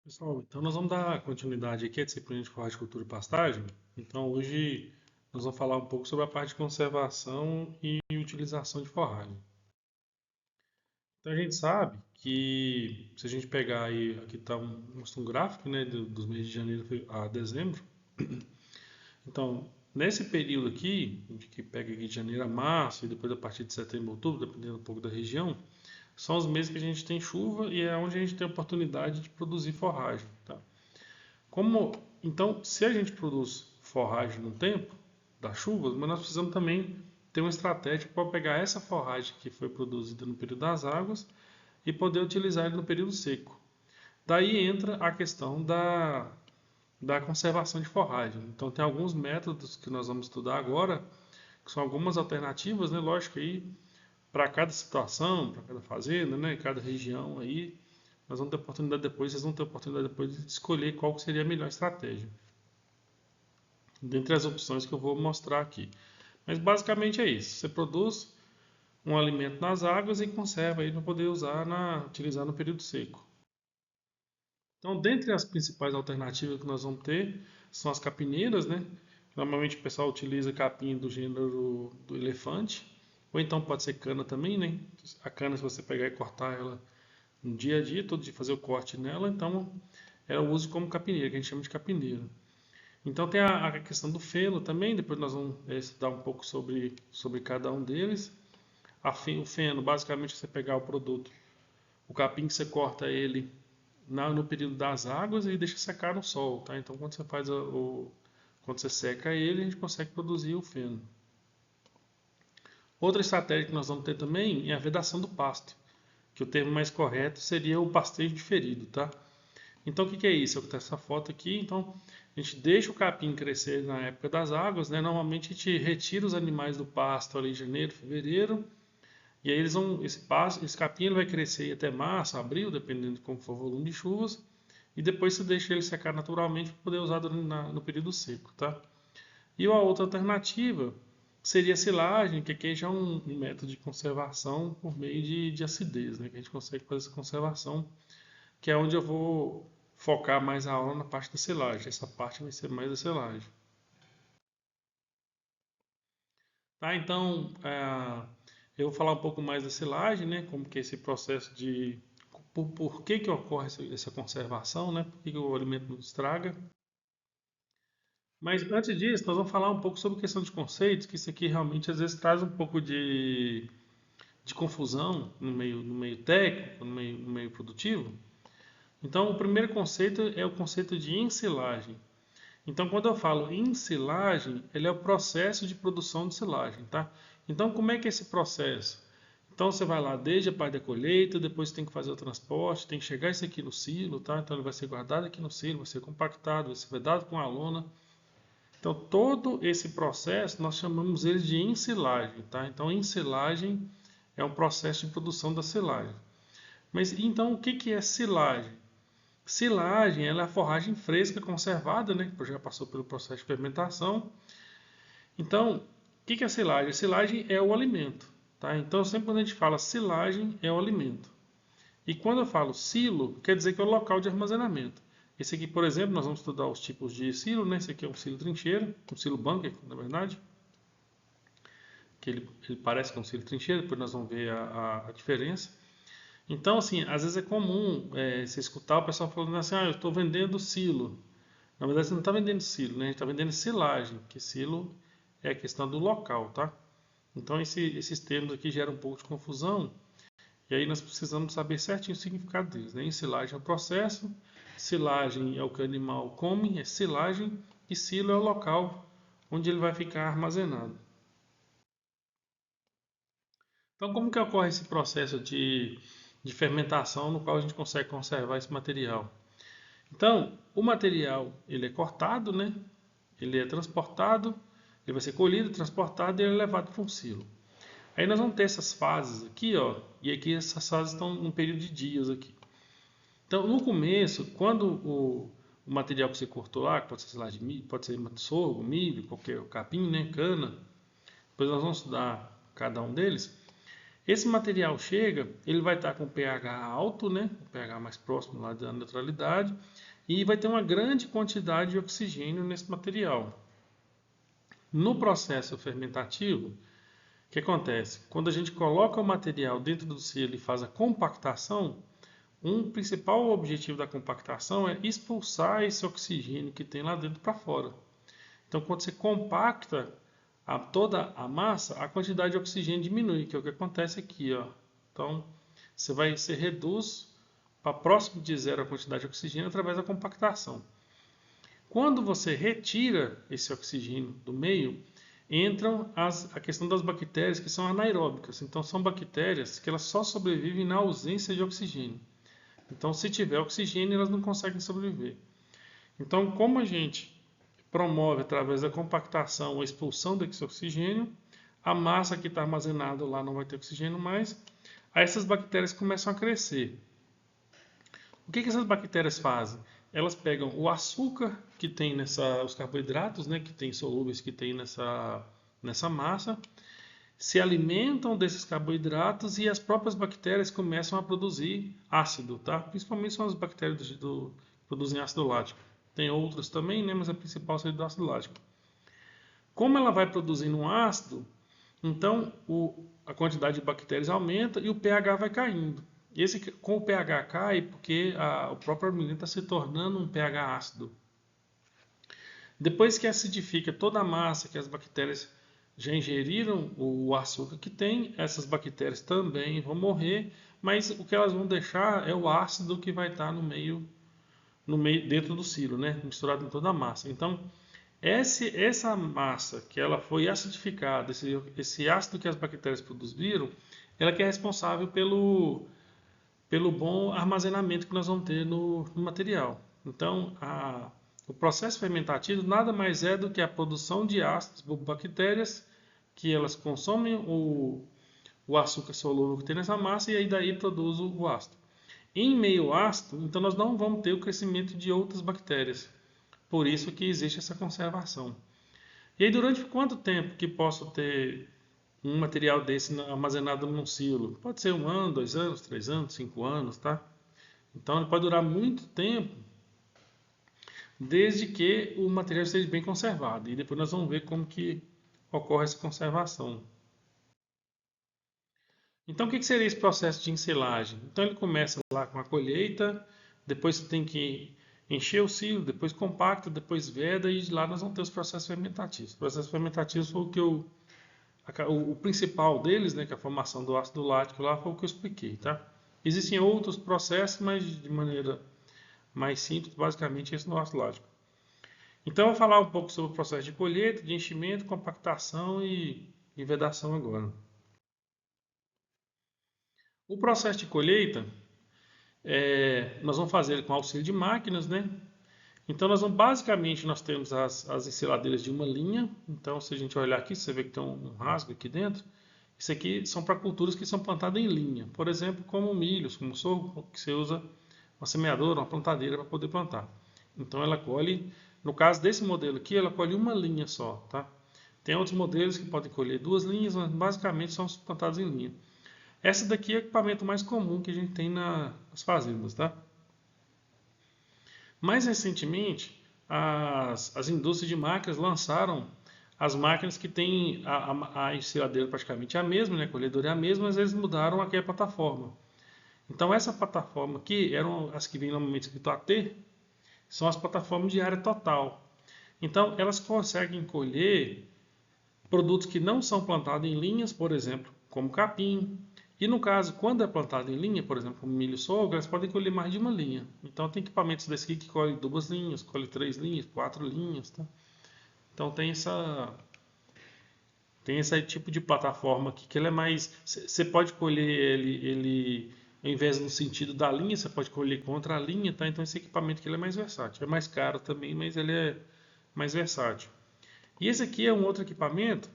Pessoal, então nós vamos dar continuidade aqui à disciplina de forragem, cultura e pastagem. Então hoje nós vamos falar um pouco sobre a parte de conservação e utilização de forragem. Então a gente sabe que se a gente pegar aí, aqui está mostra um gráfico, né, dos meses de janeiro a dezembro. Então nesse período aqui, que pega aqui de janeiro a março e depois a partir de setembro a outubro, dependendo um pouco da região, são os meses que a gente tem chuva e é onde a gente tem a oportunidade de produzir forragem, tá? Como, então, se a gente produz forragem no tempo das chuvas, mas nós precisamos também ter uma estratégia para pegar essa forragem que foi produzida no período das águas e poder utilizar ele no período seco. Daí entra a questão da conservação de forragem. Então, tem alguns métodos que nós vamos estudar agora, que são algumas alternativas, né? Lógico aí, para cada situação, para cada fazenda, né? Cada região aí, nós vamos ter oportunidade depois, vocês vão ter oportunidade depois de escolher qual seria a melhor estratégia dentre as opções que eu vou mostrar aqui. Mas basicamente é isso. Você produz um alimento nas águas e conserva ele para poder utilizar no período seco. Então, dentre as principais alternativas que nós vamos ter são as capineiras, né? Normalmente o pessoal utiliza capim do gênero do elefante, ou então pode ser cana também, né? A cana, se você pegar e cortar ela no dia a dia, todo dia fazer o corte nela, então ela usa como capineira, que a gente chama de capineira. Então tem a questão do feno também, depois nós vamos estudar um pouco sobre cada um deles. O feno, basicamente, você pegar o produto, o capim que você corta ele no período das águas e deixa secar no sol, tá? Então quando você quando você seca ele, a gente consegue produzir o feno. Outra estratégia que nós vamos ter também é a vedação do pasto, que o termo mais correto seria o pastejo diferido, tá? Então, o que é isso? Eu tenho essa foto aqui. Então, a gente deixa o capim crescer na época das águas, né? Normalmente, a gente retira os animais do pasto ali em janeiro, fevereiro. E aí, esse capim ele vai crescer até março, abril, dependendo de como for o volume de chuvas. E depois você deixa ele secar naturalmente para poder usar no período seco, tá? E a outra alternativa seria a silagem, que aqui já é um método de conservação por meio de acidez, né? Que a gente consegue fazer essa conservação, que é onde eu vou focar mais a aula na parte da selagem. Essa parte vai ser mais a selagem. Tá, então, eu vou falar um pouco mais da silagem, né? Como que é esse processo de... Por que ocorre essa conservação, né? Por que o alimento não estraga? Mas antes disso, nós vamos falar um pouco sobre questão de conceitos, que isso aqui realmente às vezes traz um pouco de confusão no meio técnico, no meio produtivo. Então, o primeiro conceito é o conceito de ensilagem. Então, quando eu falo em silagem, ele é o processo de produção de silagem, tá? Então, como é que é esse processo? Então, você vai lá desde a parte da colheita, depois tem que fazer o transporte, tem que chegar isso aqui no silo, tá? Então, ele vai ser guardado aqui no silo, vai ser compactado, vai ser vedado com a lona. Então, todo esse processo nós chamamos ele de ensilagem, tá? Então, ensilagem é um processo de produção da silagem. Mas então, o que é silagem? Silagem ela é a forragem fresca conservada, né, que já passou pelo processo de fermentação. Então, o que é silagem? A silagem é o alimento. Tá? Então, sempre quando a gente fala silagem, é o alimento. E quando eu falo silo, quer dizer que é o local de armazenamento. Esse aqui, por exemplo, nós vamos estudar os tipos de silo. Né? Esse aqui é um silo trincheiro, um silo bunker, na verdade. Que ele parece com um silo trincheiro, depois nós vamos ver a diferença. Então, assim, às vezes é comum você escutar o pessoal falando assim, eu estou vendendo silo. Na verdade, você não está vendendo silo, né? A gente está vendendo silagem, que silo é a questão do local, tá? Então, esses termos aqui geram um pouco de confusão, e aí nós precisamos saber certinho o significado deles, né? Ensilagem é o processo, silagem é o que o animal come, é silagem, e silo é o local onde ele vai ficar armazenado. Então, como que ocorre esse processo de fermentação no qual a gente consegue conservar esse material? Então, o material ele é cortado, né? Ele é transportado, ele vai ser colhido, transportado e ele é levado para um silo. Aí nós vamos ter essas fases aqui, ó, e aqui essas fases estão num período de dias aqui. Então, no começo, quando o material que você cortou lá, pode ser sei lá, de milho, pode ser sorgo, milho, qualquer capim, né, cana, depois nós vamos estudar cada um deles. Esse material chega, ele vai estar com pH alto, né? O pH mais próximo lá da neutralidade, e vai ter uma grande quantidade de oxigênio nesse material. No processo fermentativo, o que acontece? Quando a gente coloca o material dentro do silo e faz a compactação, um principal objetivo da compactação é expulsar esse oxigênio que tem lá dentro para fora. Então, quando você compacta toda a massa, a quantidade de oxigênio diminui, que é o que acontece aqui, ó. Então, você reduz para próximo de zero a quantidade de oxigênio através da compactação. Quando você retira esse oxigênio do meio, entram a questão das bactérias que são anaeróbicas. Então, são bactérias que elas só sobrevivem na ausência de oxigênio. Então, se tiver oxigênio, elas não conseguem sobreviver. Então, como a gente promove através da compactação a expulsão desse oxigênio, a massa que está armazenada lá não vai ter oxigênio mais, aí essas bactérias começam a crescer. O que essas bactérias fazem? Elas pegam o açúcar que tem os carboidratos, né, que tem solúveis que tem nessa massa, se alimentam desses carboidratos e as próprias bactérias começam a produzir ácido, tá? Principalmente são as bactérias que produzem ácido lático. Tem outras também, né, mas a principal seria do ácido lático. Como ela vai produzindo um ácido, então a quantidade de bactérias aumenta e o pH vai caindo. Com o pH cai porque o próprio alimento está se tornando um pH ácido. Depois que acidifica toda a massa que as bactérias já ingeriram o açúcar que tem, essas bactérias também vão morrer, mas o que elas vão deixar é o ácido que vai estar no meio dentro do silo, né? Misturado em toda a massa. Então, essa massa que ela foi acidificada, esse ácido que as bactérias produziram, ela que é responsável pelo bom armazenamento que nós vamos ter no material. Então, o processo fermentativo nada mais é do que a produção de ácidos por bactérias que elas consomem o açúcar solúvel que tem nessa massa e aí daí produz o ácido. Em meio ácido, então nós não vamos ter o crescimento de outras bactérias. Por isso que existe essa conservação. E aí durante quanto tempo que posso ter um material desse armazenado num silo? Pode ser 1 ano, 2 anos, 3 anos, 5 anos, tá? Então ele pode durar muito tempo, desde que o material esteja bem conservado. E depois nós vamos ver como que ocorre essa conservação. Então o que seria esse processo de ensilagem? Então ele começa lá com a colheita, depois você tem que encher o silo, depois compacta, depois veda e de lá nós vamos ter os processos fermentativos. Os processos fermentativos foi o principal deles, né, que é a formação do ácido lático lá, foi o que eu expliquei, tá? Existem outros processos, mas de maneira mais simples, basicamente esse no ácido lático. Então eu vou falar um pouco sobre o processo de colheita, de enchimento, compactação e vedação agora. O processo de colheita, nós vamos fazer ele com auxílio de máquinas, né? Então basicamente nós temos as ensiladeiras de uma linha. Então se a gente olhar aqui, você vê que tem um rasgo aqui dentro. Isso aqui são para culturas que são plantadas em linha. Por exemplo, como milhos, como sorgo, que você usa uma semeadora, uma plantadeira para poder plantar. Então ela colhe, no caso desse modelo aqui, ela colhe uma linha só, tá? Tem outros modelos que podem colher 2 linhas, mas basicamente são plantados em linha. Essa daqui é o equipamento mais comum que a gente tem nas fazendas, tá? Mais recentemente, as indústrias de máquinas lançaram as máquinas que têm a ensiladeira praticamente a mesma, né? A colhedora é a mesma, mas eles mudaram aqui a plataforma. Então essa plataforma aqui, eram as que vêm normalmente escrito AT, são as plataformas de área total. Então elas conseguem colher produtos que não são plantados em linhas, por exemplo, como capim. E no caso, quando é plantado em linha, por exemplo, como milho e sorgo, elas podem colher mais de uma linha. Então tem equipamentos desse aqui que colhem 2 linhas, colhem 3 linhas, 4 linhas, tá? Então tem esse tipo de plataforma aqui que ele é mais, você pode colher ele ao invés no sentido da linha, você pode colher contra a linha, tá? Então esse equipamento aqui ele é mais versátil. É mais caro também, mas ele é mais versátil. E esse aqui é um outro equipamento.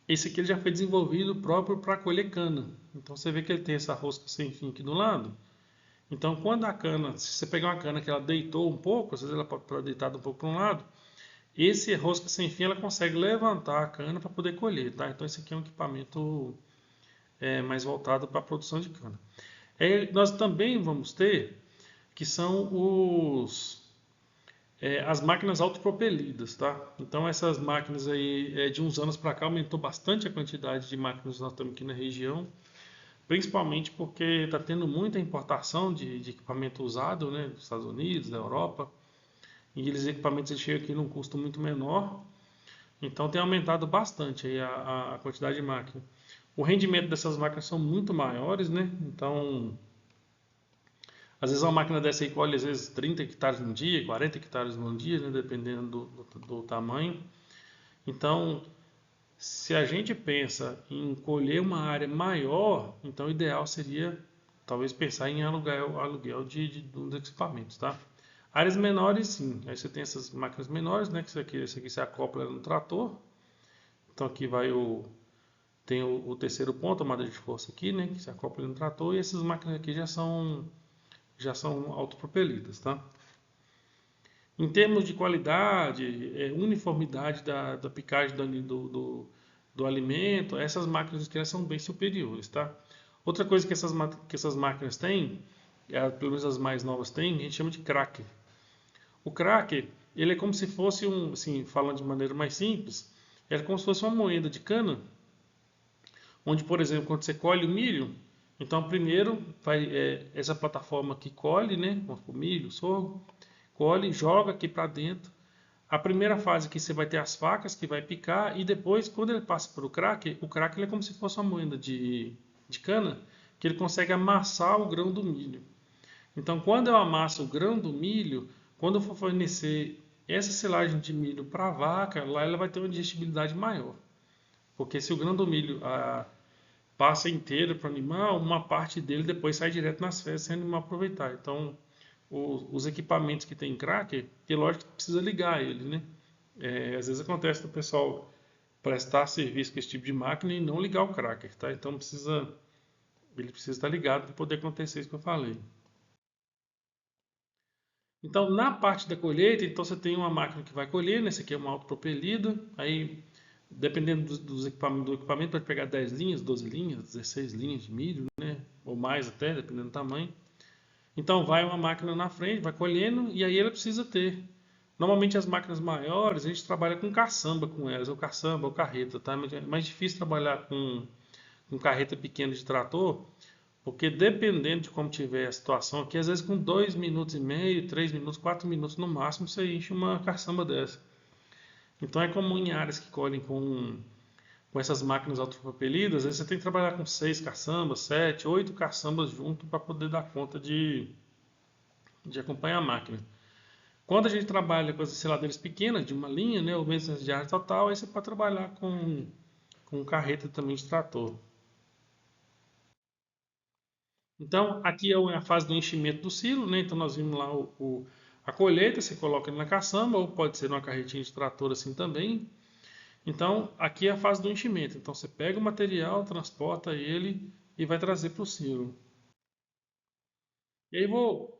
Esse aqui ele já foi desenvolvido próprio para colher cana. Então você vê que ele tem essa rosca sem fim aqui do lado. Então quando a cana, se você pegar uma cana que ela deitou um pouco, às vezes ela pode estar deitada um pouco para um lado, esse rosca sem fim ela consegue levantar a cana para poder colher, tá? Então esse aqui é um equipamento mais voltada para a produção de cana. Nós também vamos ter que são as máquinas autopropelidas, tá? Então essas máquinas aí, de uns anos para cá, aumentou bastante a quantidade de máquinas que nós temos aqui na região, principalmente porque está tendo muita importação de equipamento usado, né, dos Estados Unidos, da Europa, e eles equipamentos chegam aqui num custo muito menor, então tem aumentado bastante aí a quantidade de máquina. O rendimento dessas máquinas são muito maiores, né? Então, às vezes uma máquina dessa aí colhe às vezes 30 hectares num dia, 40 hectares num dia, né? Dependendo do tamanho. Então, se a gente pensa em colher uma área maior, então o ideal seria talvez pensar em aluguel dos equipamentos, tá? Áreas menores, sim. Aí você tem essas máquinas menores, né? Que esse aqui se acopla no trator. Então aqui tem o terceiro ponto, a tomada de força aqui, né? Que se acopla no trator. E essas máquinas aqui já são autopropelidas, tá? Em termos de qualidade, uniformidade da picagem do alimento, essas máquinas aqui são bem superiores, tá? Outra coisa que essas máquinas têm, pelo menos as mais novas têm, a gente chama de cracker. O cracker, ele é como se fosse assim, falando de maneira mais simples, é como se fosse uma moeda de cana, onde, por exemplo, quando você colhe o milho, então primeiro essa plataforma que colhe, né, o milho, o sorgo, colhe, joga aqui para dentro. A primeira fase que você vai ter as facas que vai picar e depois, quando ele passa para o cracker ele é como se fosse uma moeda de cana, que ele consegue amassar o grão do milho. Então, quando eu amasso o grão do milho, quando eu for fornecer essa silagem de milho para a vaca, lá ela vai ter uma digestibilidade maior. Porque se o grão do milho passa inteiro para o animal, uma parte dele depois sai direto nas fezes sem o animal aproveitar. Então, os equipamentos que tem cracker, que lógico que precisa ligar ele, né? Às vezes acontece do pessoal prestar serviço com esse tipo de máquina e não ligar o cracker, tá? Então ele precisa estar ligado para poder acontecer isso que eu falei. Então, na parte da colheita, então você tem uma máquina que vai colher, né? Essa aqui é uma autopropelida, aí dependendo do equipamento, pode pegar 10 linhas, 12 linhas, 16 linhas de milho, né? Ou mais até, dependendo do tamanho. Então vai uma máquina na frente, vai colhendo e aí ela precisa ter. Normalmente as máquinas maiores a gente trabalha com caçamba com elas, ou caçamba ou carreta, tá? É mais difícil trabalhar com carreta pequena de trator, porque dependendo de como tiver a situação aqui, às vezes com 2 minutos e meio, 3 minutos, 4 minutos no máximo, você enche uma caçamba dessa. Então é comum em áreas que colhem com essas máquinas autopropelidas, às vezes você tem que trabalhar com 6 caçambas, 7, 8 caçambas junto para poder dar conta de acompanhar a máquina. Quando a gente trabalha com as ensiladeiras pequenas, de uma linha, né, ou mesmo de área total, aí você pode trabalhar com carreta também de trator. Então, aqui é a fase do enchimento do silo, né? Então, nós vimos lá a colheita, você coloca na caçamba, ou pode ser numa carretinha de trator assim também. Então, aqui é a fase do enchimento. Então, você pega o material, transporta ele e vai trazer para o silo. E aí, vou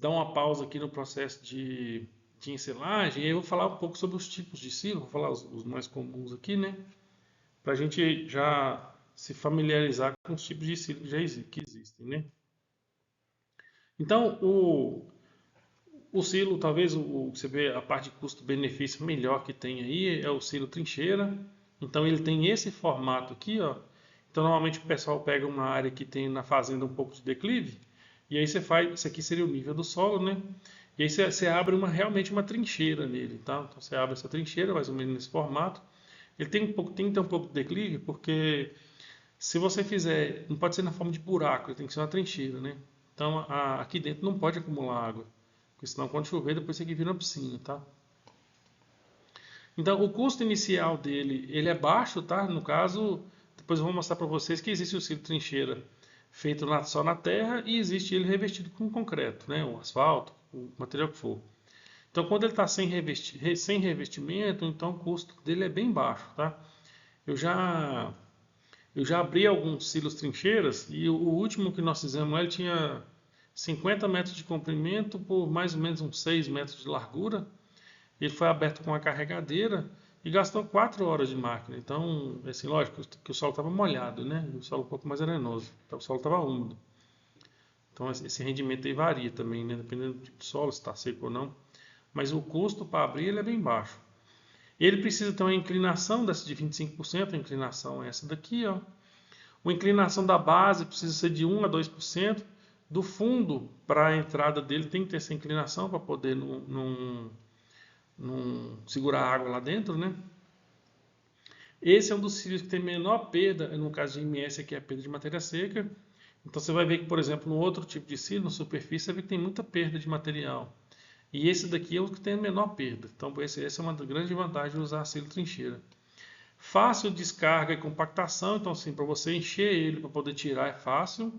dar uma pausa aqui no processo de ensilagem, e aí eu vou falar um pouco sobre os tipos de silo, vou falar os mais comuns aqui, né? Para a gente já se familiarizar com os tipos de silo que existem, né? Então, o silo, talvez você vê a parte de custo-benefício melhor que tem aí é o silo trincheira. Então, ele tem esse formato aqui, ó. Então, normalmente o pessoal pega uma área que tem na fazenda um pouco de declive, e aí você faz, isso aqui seria o nível do solo, né? E aí você abre realmente uma trincheira nele, tá? Então você abre essa trincheira, mais ou menos nesse formato. Ele tem que ter um pouco de declive, porque se você fizer, não pode ser na forma de buraco, ele tem que ser uma trincheira, né? Então aqui dentro não pode acumular água, porque senão quando chover depois você aqui vira uma piscina, tá? Então o custo inicial dele, ele é baixo, tá? No caso, depois eu vou mostrar para vocês que existe o silo trincheira feito só na terra e existe ele revestido com concreto, né? O asfalto, o material que for. Então, quando ele está sem revestimento, então o custo dele é bem baixo, tá? Eu já, eu já abri alguns silos trincheiras e o último que nós fizemos ele tinha 50 metros de comprimento por mais ou menos uns 6 metros de largura. Ele foi aberto com a carregadeira e gastou 4 horas de máquina. Então, assim, lógico que o solo estava molhado, né? O solo um pouco mais arenoso, então, o solo estava úmido. Então, esse rendimento aí varia também, né? Dependendo do tipo de solo, se está seco ou não. Mas o custo para abrir ele é bem baixo. Ele precisa ter uma inclinação dessa de 25%, a inclinação é essa daqui, ó. A inclinação da base precisa ser de 1 a 2%. Do fundo para a entrada dele tem que ter essa inclinação para poder não segurar a água lá dentro, né? Esse é um dos cílios que tem menor perda, no caso de IMS aqui é a perda de matéria seca. Então você vai ver que, por exemplo, no outro tipo de cílio, na superfície, você vê que tem muita perda de material. E esse daqui é o que tem a menor perda. Então essa é uma grande vantagem de usar cílio trincheira. Fácil descarga e compactação, então assim, para você encher ele, para poder tirar é fácil.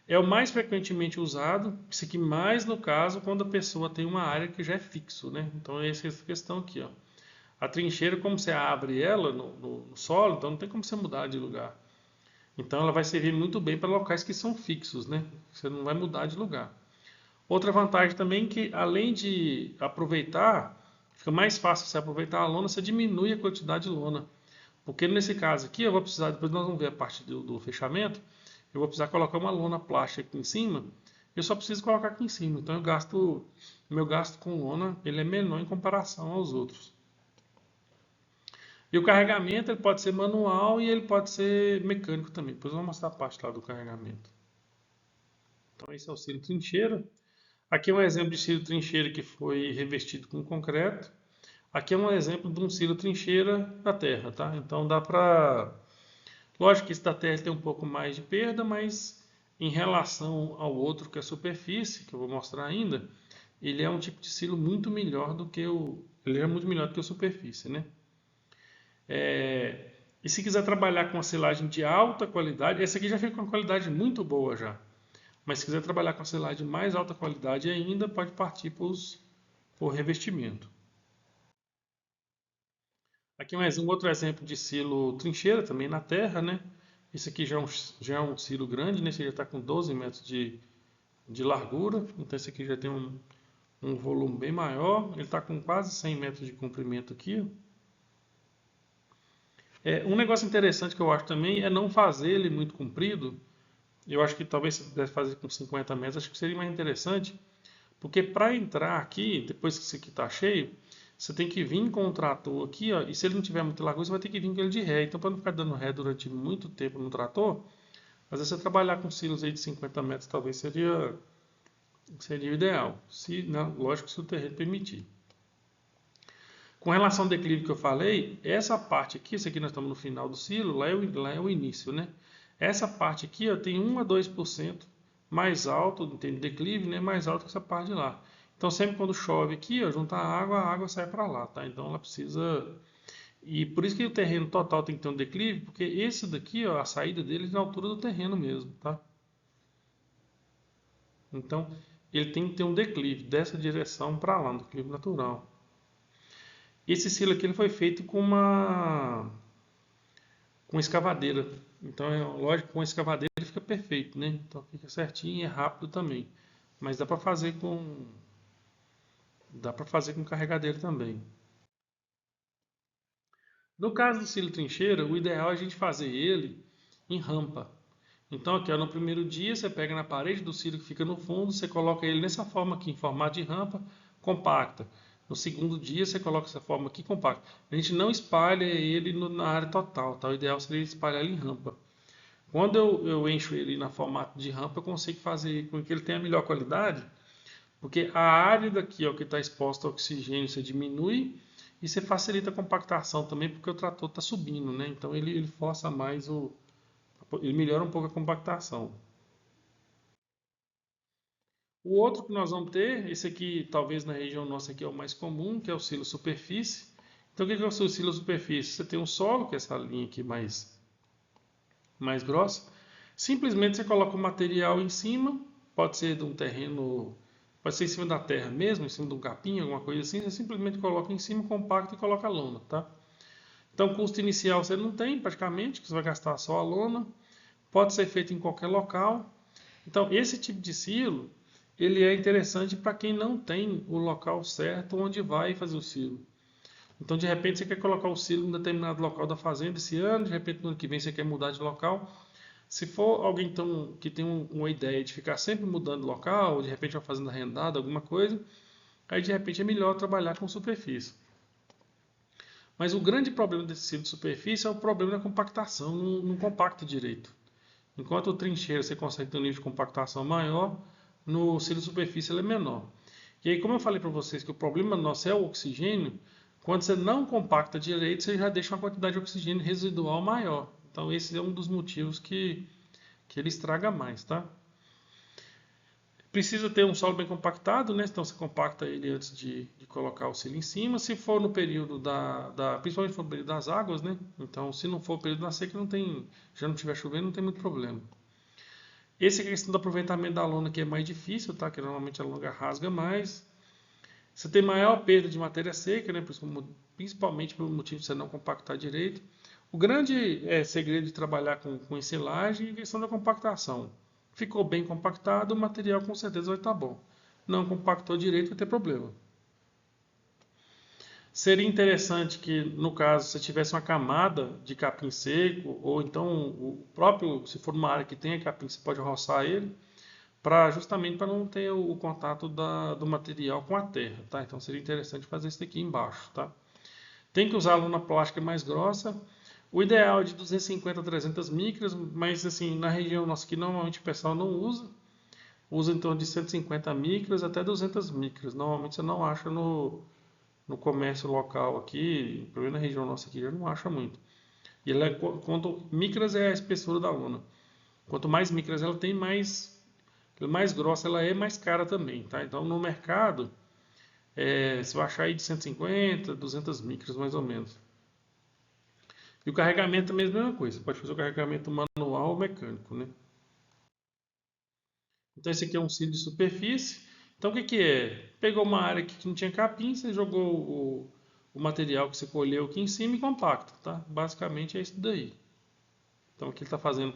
É o mais frequentemente usado, isso aqui mais no caso quando a pessoa tem uma área que já é fixo, né? Então essa é essa questão aqui, ó. A trincheira, como você abre ela no solo, então não tem como você mudar de lugar. Então ela vai servir muito bem para locais que são fixos, né? Você não vai mudar de lugar. Outra vantagem também é que além de aproveitar, fica mais fácil você aproveitar a lona, você diminui a quantidade de lona. Porque nesse caso aqui eu vou precisar, depois nós vamos ver a parte do fechamento, eu vou precisar colocar uma lona plástica aqui em cima, eu só preciso colocar aqui em cima. Então meu gasto com lona ele é menor em comparação aos outros. E o carregamento ele pode ser manual e ele pode ser mecânico também. Depois eu vou mostrar a parte lá do carregamento. Então esse é o cílio trincheira. Aqui é um exemplo de cílio trincheira que foi revestido com concreto. Aqui é um exemplo de um cílio trincheira da terra, tá? Então dá para... Lógico que esse da terra tem um pouco mais de perda, mas em relação ao outro que é a superfície, que eu vou mostrar ainda, ele é um tipo de cílio muito melhor do que ele é muito melhor do que a superfície, né? E se quiser trabalhar com a silagem de alta qualidade, essa aqui já fica com uma qualidade muito boa já. Mas se quiser trabalhar com a silagem de mais alta qualidade ainda, pode partir por revestimento. Aqui um outro exemplo de silo trincheira, também na terra, né? Esse aqui já é um silo grande, né? Esse já está com 12 metros de largura, então esse aqui já tem um volume bem maior. Ele está com quase 100 metros de comprimento aqui. Um negócio interessante que eu acho também é não fazer ele muito comprido. Eu acho que talvez se pudesse fazer com 50 metros, acho que seria mais interessante. Porque para entrar aqui, depois que isso aqui está cheio, você tem que vir com o trator aqui, ó, e se ele não tiver muito largura, você vai ter que vir com ele de ré. Então, para não ficar dando ré durante muito tempo no trator, às vezes você trabalhar com silos aí de 50 metros talvez seria o ideal. Se, não, lógico, se o terreno permitir. Com relação ao declive que eu falei, essa parte aqui, esse aqui nós estamos no final do silo, lá é o início, né? Essa parte aqui ó, tem 1 a 2% mais alto, tem declive, né? Mais alto que essa parte de lá. Então sempre quando chove aqui, ó, junta a água sai para lá, tá? Então ela precisa... E por isso que o terreno total tem que ter um declive, porque esse daqui, ó, a saída dele é na altura do terreno mesmo, tá? Então ele tem que ter um declive dessa direção para lá, um declive natural. Esse silo aqui ele foi feito com escavadeira. Então, lógico, com escavadeira ele fica perfeito, né? Então fica certinho e é rápido também. Mas dá para fazer com carregadeira também. No caso do silo trincheira, o ideal é a gente fazer ele em rampa. Então, aqui, ó, no primeiro dia, você pega na parede do silo que fica no fundo, você coloca ele nessa forma aqui, em formato de rampa, compacta. No segundo dia, você coloca essa forma aqui, compacta. A gente não espalha ele na área total, tá? O ideal seria espalhar ele em rampa. Quando eu encho ele na formato de rampa, eu consigo fazer com que ele tenha melhor qualidade, porque a área daqui ó, que está exposta ao oxigênio você diminui e você facilita a compactação também, porque o trator está subindo, né? Então ele força mais ele melhora um pouco a compactação. O outro que nós vamos ter, esse aqui talvez na região nossa aqui é o mais comum, que é o silo superfície. Então o que é o seu silo superfície? Você tem um solo, que é essa linha aqui mais grossa. Simplesmente você coloca o material em cima, pode ser de um terreno, pode ser em cima da terra mesmo, em cima de um capim, alguma coisa assim. Você simplesmente coloca em cima, compacta e coloca a lona, tá? Então custo inicial você não tem praticamente, que você vai gastar só a lona. Pode ser feito em qualquer local. Então esse tipo de silo ele é interessante para quem não tem o local certo onde vai fazer o silo. Então, de repente, você quer colocar o silo em um determinado local da fazenda esse ano, de repente, no ano que vem, você quer mudar de local. Se for alguém que tem uma ideia de ficar sempre mudando de local, ou de repente uma fazenda arrendada, alguma coisa, aí de repente é melhor trabalhar com superfície. Mas o grande problema desse silo de superfície é o problema da compactação, não compacta direito. Enquanto o trincheiro você consegue ter um nível de compactação maior, no silo de superfície ele é menor. E aí, como eu falei para vocês que o problema nosso é o oxigênio, quando você não compacta direito, você já deixa uma quantidade de oxigênio residual maior. Então, esse é um dos motivos que ele estraga mais, tá? Precisa ter um solo bem compactado, né? Então você compacta ele antes de colocar o silo em cima. Se for no período principalmente no período das águas, né? Então, se não for o período da seca, já não estiver chovendo, não tem muito problema. Essa é a questão do aproveitamento da lona que é mais difícil, tá? Que normalmente a lona rasga mais. Você tem maior perda de matéria seca, né? Principalmente pelo motivo de você não compactar direito. O grande segredo de trabalhar com ensilagem é a questão da compactação. Ficou bem compactado, o material com certeza vai estar bom. Não compactou direito, vai ter problema. Seria interessante que, no caso, se tivesse uma camada de capim seco, ou então se for uma área que tenha capim, você pode roçar ele, justamente para não ter o contato do material com a terra, tá? Então seria interessante fazer isso aqui embaixo, tá? Tem que usar a lona plástica mais grossa. O ideal é de 250 a 300 micras, mas assim, na região nossa aqui normalmente o pessoal não usa. Usa em torno de 150 micras até 200 micras. Normalmente você não acha no comércio local aqui, pelo menos na região nossa aqui, já não acha muito. E quanto micras é a espessura da lona. Quanto mais micras ela tem, mais grossa ela é, mais cara também, tá? Então no mercado, você vai achar aí de 150, 200 micras mais ou menos. E o carregamento também é a mesma coisa. Você pode fazer o carregamento manual ou mecânico, né? Então esse aqui é um cílio de superfície. Então o que que é? Pegou uma área aqui que não tinha capim, você jogou o material que você colheu aqui em cima e compacta, tá? Basicamente é isso daí. Então aqui ele está fazendo.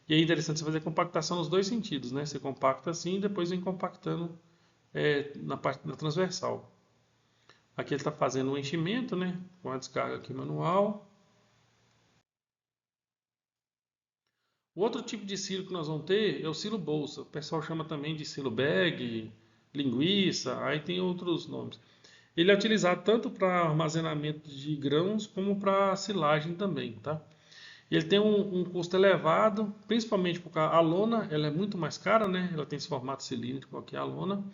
E é interessante você fazer compactação nos dois sentidos, né? Você compacta assim e depois vem compactando na parte da transversal. Aqui ele está fazendo um enchimento, né? Com a descarga aqui manual. O outro tipo de silo que nós vamos ter é o silo bolsa. O pessoal chama também de silo bag, linguiça, aí tem outros nomes. Ele é utilizado tanto para armazenamento de grãos como para silagem também, tá? Ele tem um custo elevado, principalmente porque a lona ela é muito mais cara, né? Ela tem esse formato cilíndrico aqui, a lona.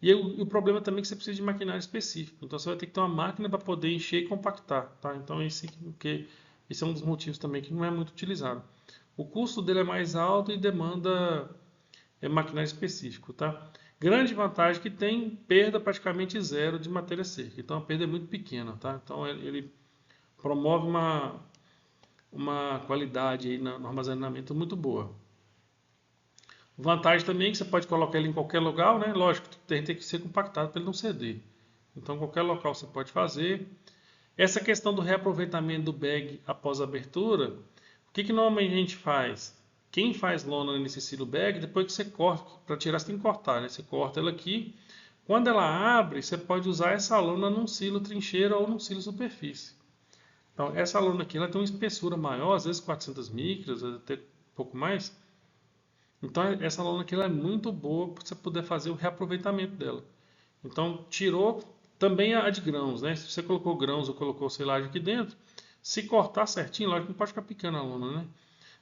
E o problema também é que você precisa de maquinário específico. Então você vai ter que ter uma máquina para poder encher e compactar, tá? Então esse é um dos motivos também que não é muito utilizado. O custo dele é mais alto e demanda maquinário específico, tá? Grande vantagem que tem perda praticamente zero de matéria seca. Então a perda é muito pequena, tá? Então ele promove uma qualidade aí no armazenamento muito boa. Vantagem também é que você pode colocar ele em qualquer lugar, né? Lógico, tem que ser compactado para ele não ceder. Então, qualquer local você pode fazer. Essa questão do reaproveitamento do bag após a abertura, o que normalmente a gente faz? Quem faz lona nesse silo bag, depois que você corta, para tirar você tem que cortar, né? Você corta ela aqui. Quando ela abre, você pode usar essa lona num silo trincheira ou num silo superfície. Então, essa lona aqui ela tem uma espessura maior, às vezes 400 micras, até um pouco mais. Então, essa lona aqui ela é muito boa para você poder fazer o reaproveitamento dela. Então, tirou também a de grãos, né? Se você colocou grãos ou colocou silagem aqui dentro, se cortar certinho, lógico que não pode ficar picando a lona, né?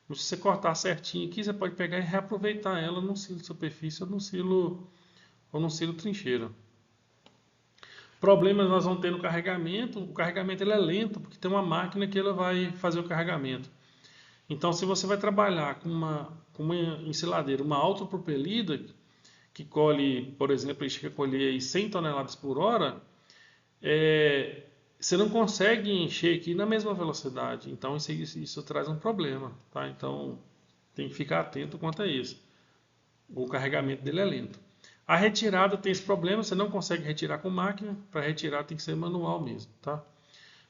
Mas se você cortar certinho aqui, você pode pegar e reaproveitar ela num silo de superfície ou num silo trincheira. Problemas nós vamos ter no carregamento. O carregamento ele é lento, porque tem uma máquina que ela vai fazer o carregamento. Então, se você vai trabalhar com uma ensiladeira, uma autopropelida, que colhe, por exemplo, chega a colher aí 100 toneladas por hora, você não consegue encher aqui na mesma velocidade. Então, isso traz um problema, tá? Então, tem que ficar atento quanto a isso. O carregamento dele é lento. A retirada tem esse problema, você não consegue retirar com máquina, para retirar tem que ser manual mesmo, tá?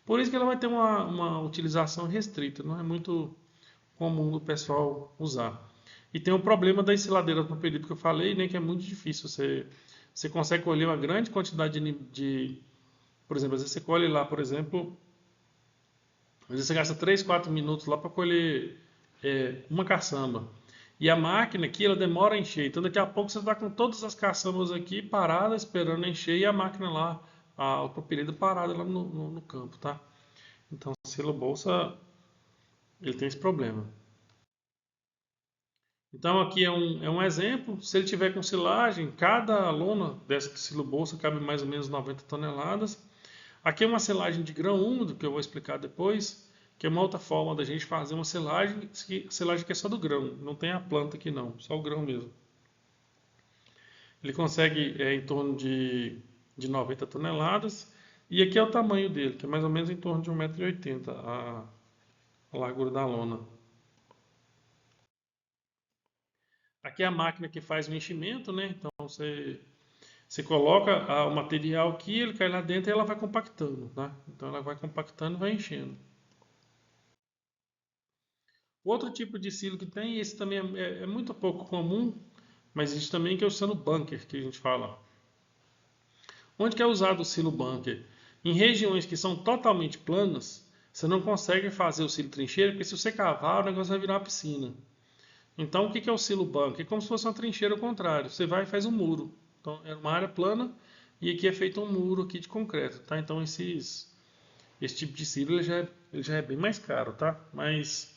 Por isso que ela vai ter uma utilização restrita, não é muito comum do pessoal usar. E tem o problema da ensiladeira por período que eu falei, né, que é muito difícil. Você consegue colher uma grande quantidade Por exemplo, às vezes você colhe lá, por exemplo, às vezes você gasta 3, 4 minutos lá para colher uma caçamba. E a máquina aqui, ela demora a encher. Então daqui a pouco você está com todas as caçambas aqui paradas, esperando encher, e a máquina lá, o propelido parado lá no campo, tá? Então o silo bolsa, ele tem esse problema. Então aqui é um exemplo. Se ele tiver com silagem, cada lona dessa de silo bolsa cabe mais ou menos 90 toneladas. Aqui é uma silagem de grão úmido, que eu vou explicar depois, que é uma outra forma da gente fazer uma silagem que é só do grão, não tem a planta aqui não, só o grão mesmo. Ele consegue em torno de 90 toneladas, e aqui é o tamanho dele, que é mais ou menos em torno de 1,80 m a largura da lona. Aqui é a máquina que faz o enchimento, né? Então você coloca o material aqui, ele cai lá dentro e ela vai compactando, tá? Então ela vai compactando e vai enchendo. Outro tipo de silo que tem, esse também é muito pouco comum, mas existe também, que é o silo bunker, que a gente fala. Onde que é usado o silo bunker? Em regiões que são totalmente planas, você não consegue fazer o silo trincheira, porque se você cavar, o negócio vai virar uma piscina. Então, o que é o silo bunker? É como se fosse uma trincheira ao contrário. Você vai e faz um muro. Então, é uma área plana e aqui é feito um muro aqui de concreto, tá? Então, esse tipo de silo ele já é bem mais caro, tá? Mas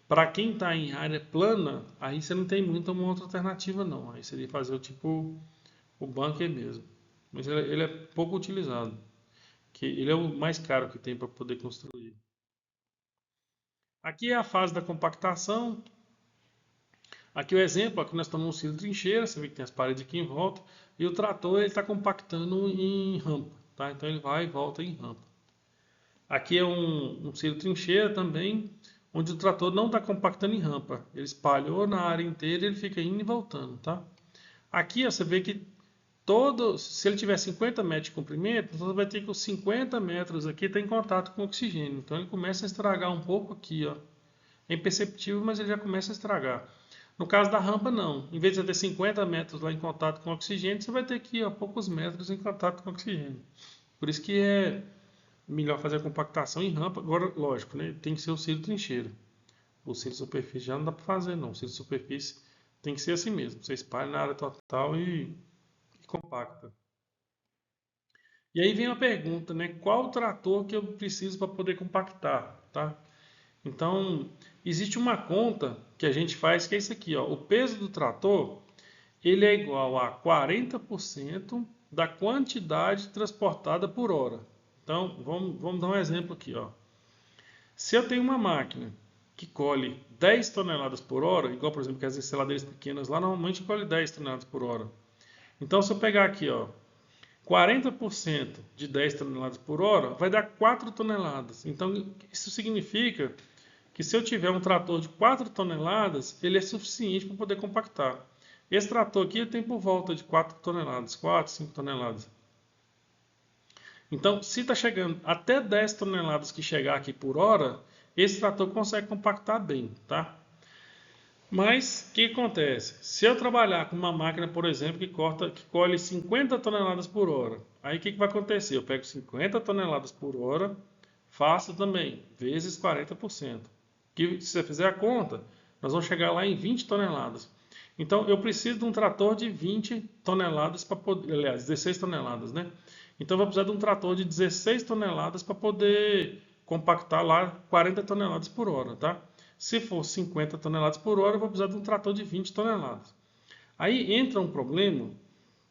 para quem está em área plana, aí você não tem muita uma outra alternativa não. Aí seria fazer o bunker mesmo. Mas ele é pouco utilizado, que ele é o mais caro que tem para poder construir. Aqui é a fase da compactação. Aqui o exemplo, aqui nós estamos no silo trincheira, você vê que tem as paredes aqui em volta, e o trator ele está compactando em rampa, tá? Então ele vai e volta em rampa. Aqui é um silo trincheira também, onde o trator não está compactando em rampa. Ele espalhou na área inteira e ele fica indo e voltando, tá? Aqui ó, você vê que se ele tiver 50 metros de comprimento, então você vai ter que os 50 metros aqui estar em contato com o oxigênio. Então ele começa a estragar um pouco aqui, ó. É imperceptível, mas ele já começa a estragar. No caso da rampa, não. Em vez de você ter 50 metros lá em contato com o oxigênio, você vai ter aqui, ó, poucos metros em contato com o oxigênio. Por isso que é melhor fazer a compactação em rampa. Agora, lógico, né? Tem que ser o silo trincheira. O silo superfície já não dá para fazer, não. O silo superfície tem que ser assim mesmo. Você espalha na área total e compacta. E aí vem a pergunta, né? Qual trator que eu preciso para poder compactar, tá? Então, existe uma conta que a gente faz que é isso aqui, ó. O peso do trator, ele é igual a 40% da quantidade transportada por hora. Então, vamos dar um exemplo aqui, ó. Se eu tenho uma máquina que colhe 10 toneladas por hora, igual por exemplo que as enceladeiras pequenas lá normalmente colhe 10 toneladas por hora. Então se eu pegar aqui, ó, 40% de 10 toneladas por hora vai dar 4 toneladas. Então isso significa que se eu tiver um trator de 4 toneladas, ele é suficiente para poder compactar. Esse trator aqui tem por volta de 4 toneladas, 4, 5 toneladas. Então, se está chegando até 10 toneladas que chegar aqui por hora, esse trator consegue compactar bem, tá? Mas o que acontece? Se eu trabalhar com uma máquina, por exemplo, que colhe 50 toneladas por hora, aí o que vai acontecer? Eu pego 50 toneladas por hora, faço também vezes 40%. Que se você fizer a conta, nós vamos chegar lá em 20 toneladas. Então eu preciso de um trator de 20 toneladas para poder, aliás, 16 toneladas, né? Então eu vou precisar de um trator de 16 toneladas para poder compactar lá 40 toneladas por hora, tá? Se for 50 toneladas por hora, eu vou precisar de um trator de 20 toneladas. Aí entra um problema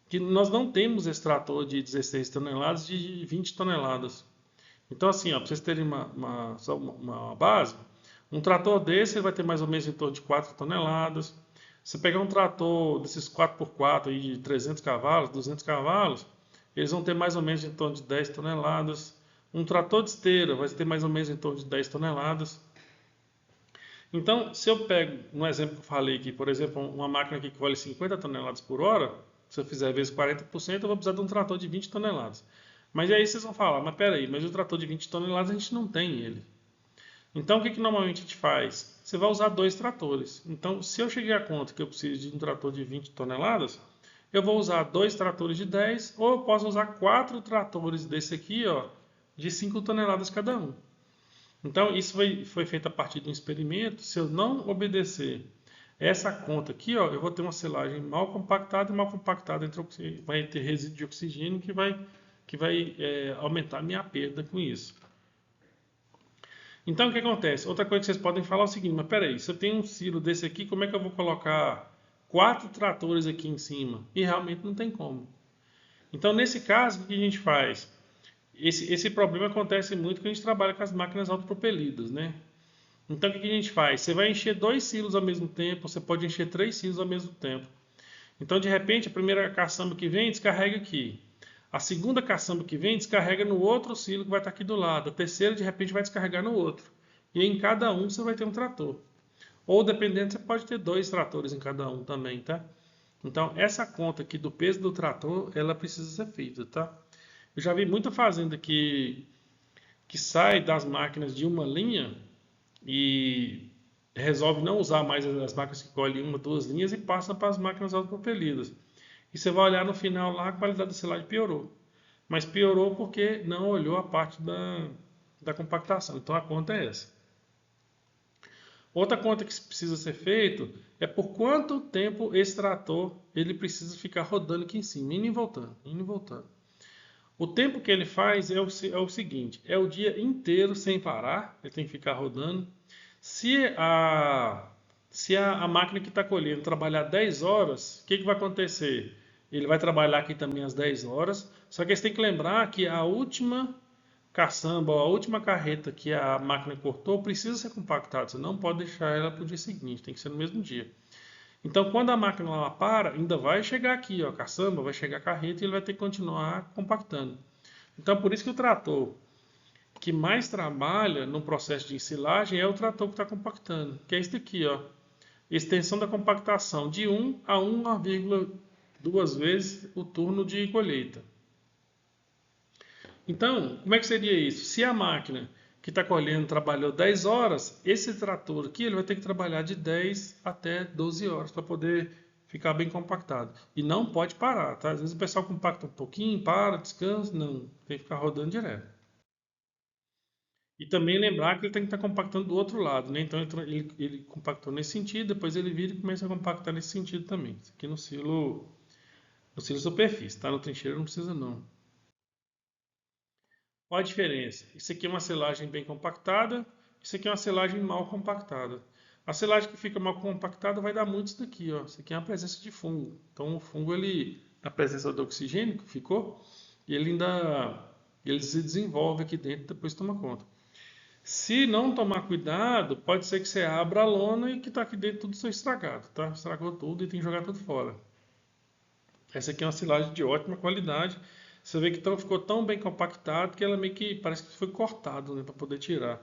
que nós não temos esse trator de 16 toneladas de 20 toneladas. Então, assim, para vocês terem uma base, um trator desse vai ter mais ou menos em torno de 4 toneladas. Se pegar um trator desses 4x4 aí de 300 cavalos, 200 cavalos, eles vão ter mais ou menos em torno de 10 toneladas. Um trator de esteira vai ter mais ou menos em torno de 10 toneladas. Então, se eu pego um exemplo que eu falei aqui, por exemplo, uma máquina que colhe 50 toneladas por hora, se eu fizer vezes 40%, eu vou precisar de um trator de 20 toneladas. Mas aí vocês vão falar, mas peraí, mas o trator de 20 toneladas a gente não tem ele. Então, o que normalmente a gente faz? Você vai usar 2 tratores. Então, se eu cheguei à conta que eu preciso de um trator de 20 toneladas, eu vou usar 2 tratores de 10, ou eu posso usar 4 tratores desse aqui, ó, de 5 toneladas cada um. Então, isso foi feito a partir de um experimento. Se eu não obedecer essa conta aqui, ó, eu vou ter uma silagem mal compactada e mal compactada, vai ter resíduo de oxigênio que vai aumentar a minha perda com isso. Então, o que acontece? Outra coisa que vocês podem falar é o seguinte, mas peraí, se eu tenho um silo desse aqui, como é que eu vou colocar 4 tratores aqui em cima? E realmente não tem como. Então, nesse caso, o que a gente faz? Esse problema acontece muito quando a gente trabalha com as máquinas autopropelidas, né? Então, o que a gente faz? Você vai encher 2 silos ao mesmo tempo, você pode encher 3 silos ao mesmo tempo. Então, de repente, a primeira caçamba que vem, descarrega aqui. A segunda caçamba que vem, descarrega no outro silo que vai estar aqui do lado. A terceira, de repente, vai descarregar no outro. E em cada um você vai ter um trator. Ou, dependendo, você pode ter 2 tratores em cada um também, tá? Então, essa conta aqui do peso do trator, ela precisa ser feita, tá? Eu já vi muita fazenda que sai das máquinas de uma linha e resolve não usar mais as máquinas que colhem uma, 2 linhas e passa para as máquinas autopropelidas. E você vai olhar no final lá, a qualidade da silagem piorou. Mas piorou porque não olhou a parte da compactação. Então a conta é essa. Outra conta que precisa ser feito é por quanto tempo esse trator ele precisa ficar rodando aqui em cima, indo e voltando, indo e voltando. O tempo que ele faz é o seguinte, é o dia inteiro sem parar, ele tem que ficar rodando. Se a máquina que está colhendo trabalhar 10 horas, o que vai acontecer? Ele vai trabalhar aqui também às 10 horas, só que você tem que lembrar que a última caçamba, a última carreta que a máquina cortou, precisa ser compactada, você não pode deixar ela para o dia seguinte, tem que ser no mesmo dia. Então, quando a máquina lá para, ainda vai chegar aqui, ó, a caçamba, vai chegar a carreta e ele vai ter que continuar compactando. Então, por isso que o trator que mais trabalha no processo de ensilagem é o trator que está compactando, que é esse daqui, ó. Extensão da compactação de 1 a 1,2 vezes o turno de colheita. Então, como é que seria isso? Se a máquina que está colhendo trabalhou 10 horas, esse trator aqui ele vai ter que trabalhar de 10 até 12 horas para poder ficar bem compactado. E não pode parar, tá? Às vezes o pessoal compacta um pouquinho, para, descansa, não, tem que ficar rodando direto. E também lembrar que ele tem que estar compactando do outro lado, né? Então ele compactou nesse sentido, depois ele vira e começa a compactar nesse sentido também. Isso aqui no silo superfície, tá? No trincheiro não precisa não. Qual a diferença? Isso aqui é uma selagem bem compactada, isso aqui é uma selagem mal compactada. A selagem que fica mal compactada vai dar muito isso daqui, ó. Isso aqui é uma presença de fungo. Então o fungo, a presença do oxigênio que ficou, ele se desenvolve aqui dentro e depois toma conta. Se não tomar cuidado, pode ser que você abra a lona e que está aqui dentro tudo estragado, tá? Estragou tudo e tem que jogar tudo fora. Essa aqui é uma silagem de ótima qualidade. Você vê que ficou tão bem compactado que ela meio que parece que foi cortado, né, para poder tirar.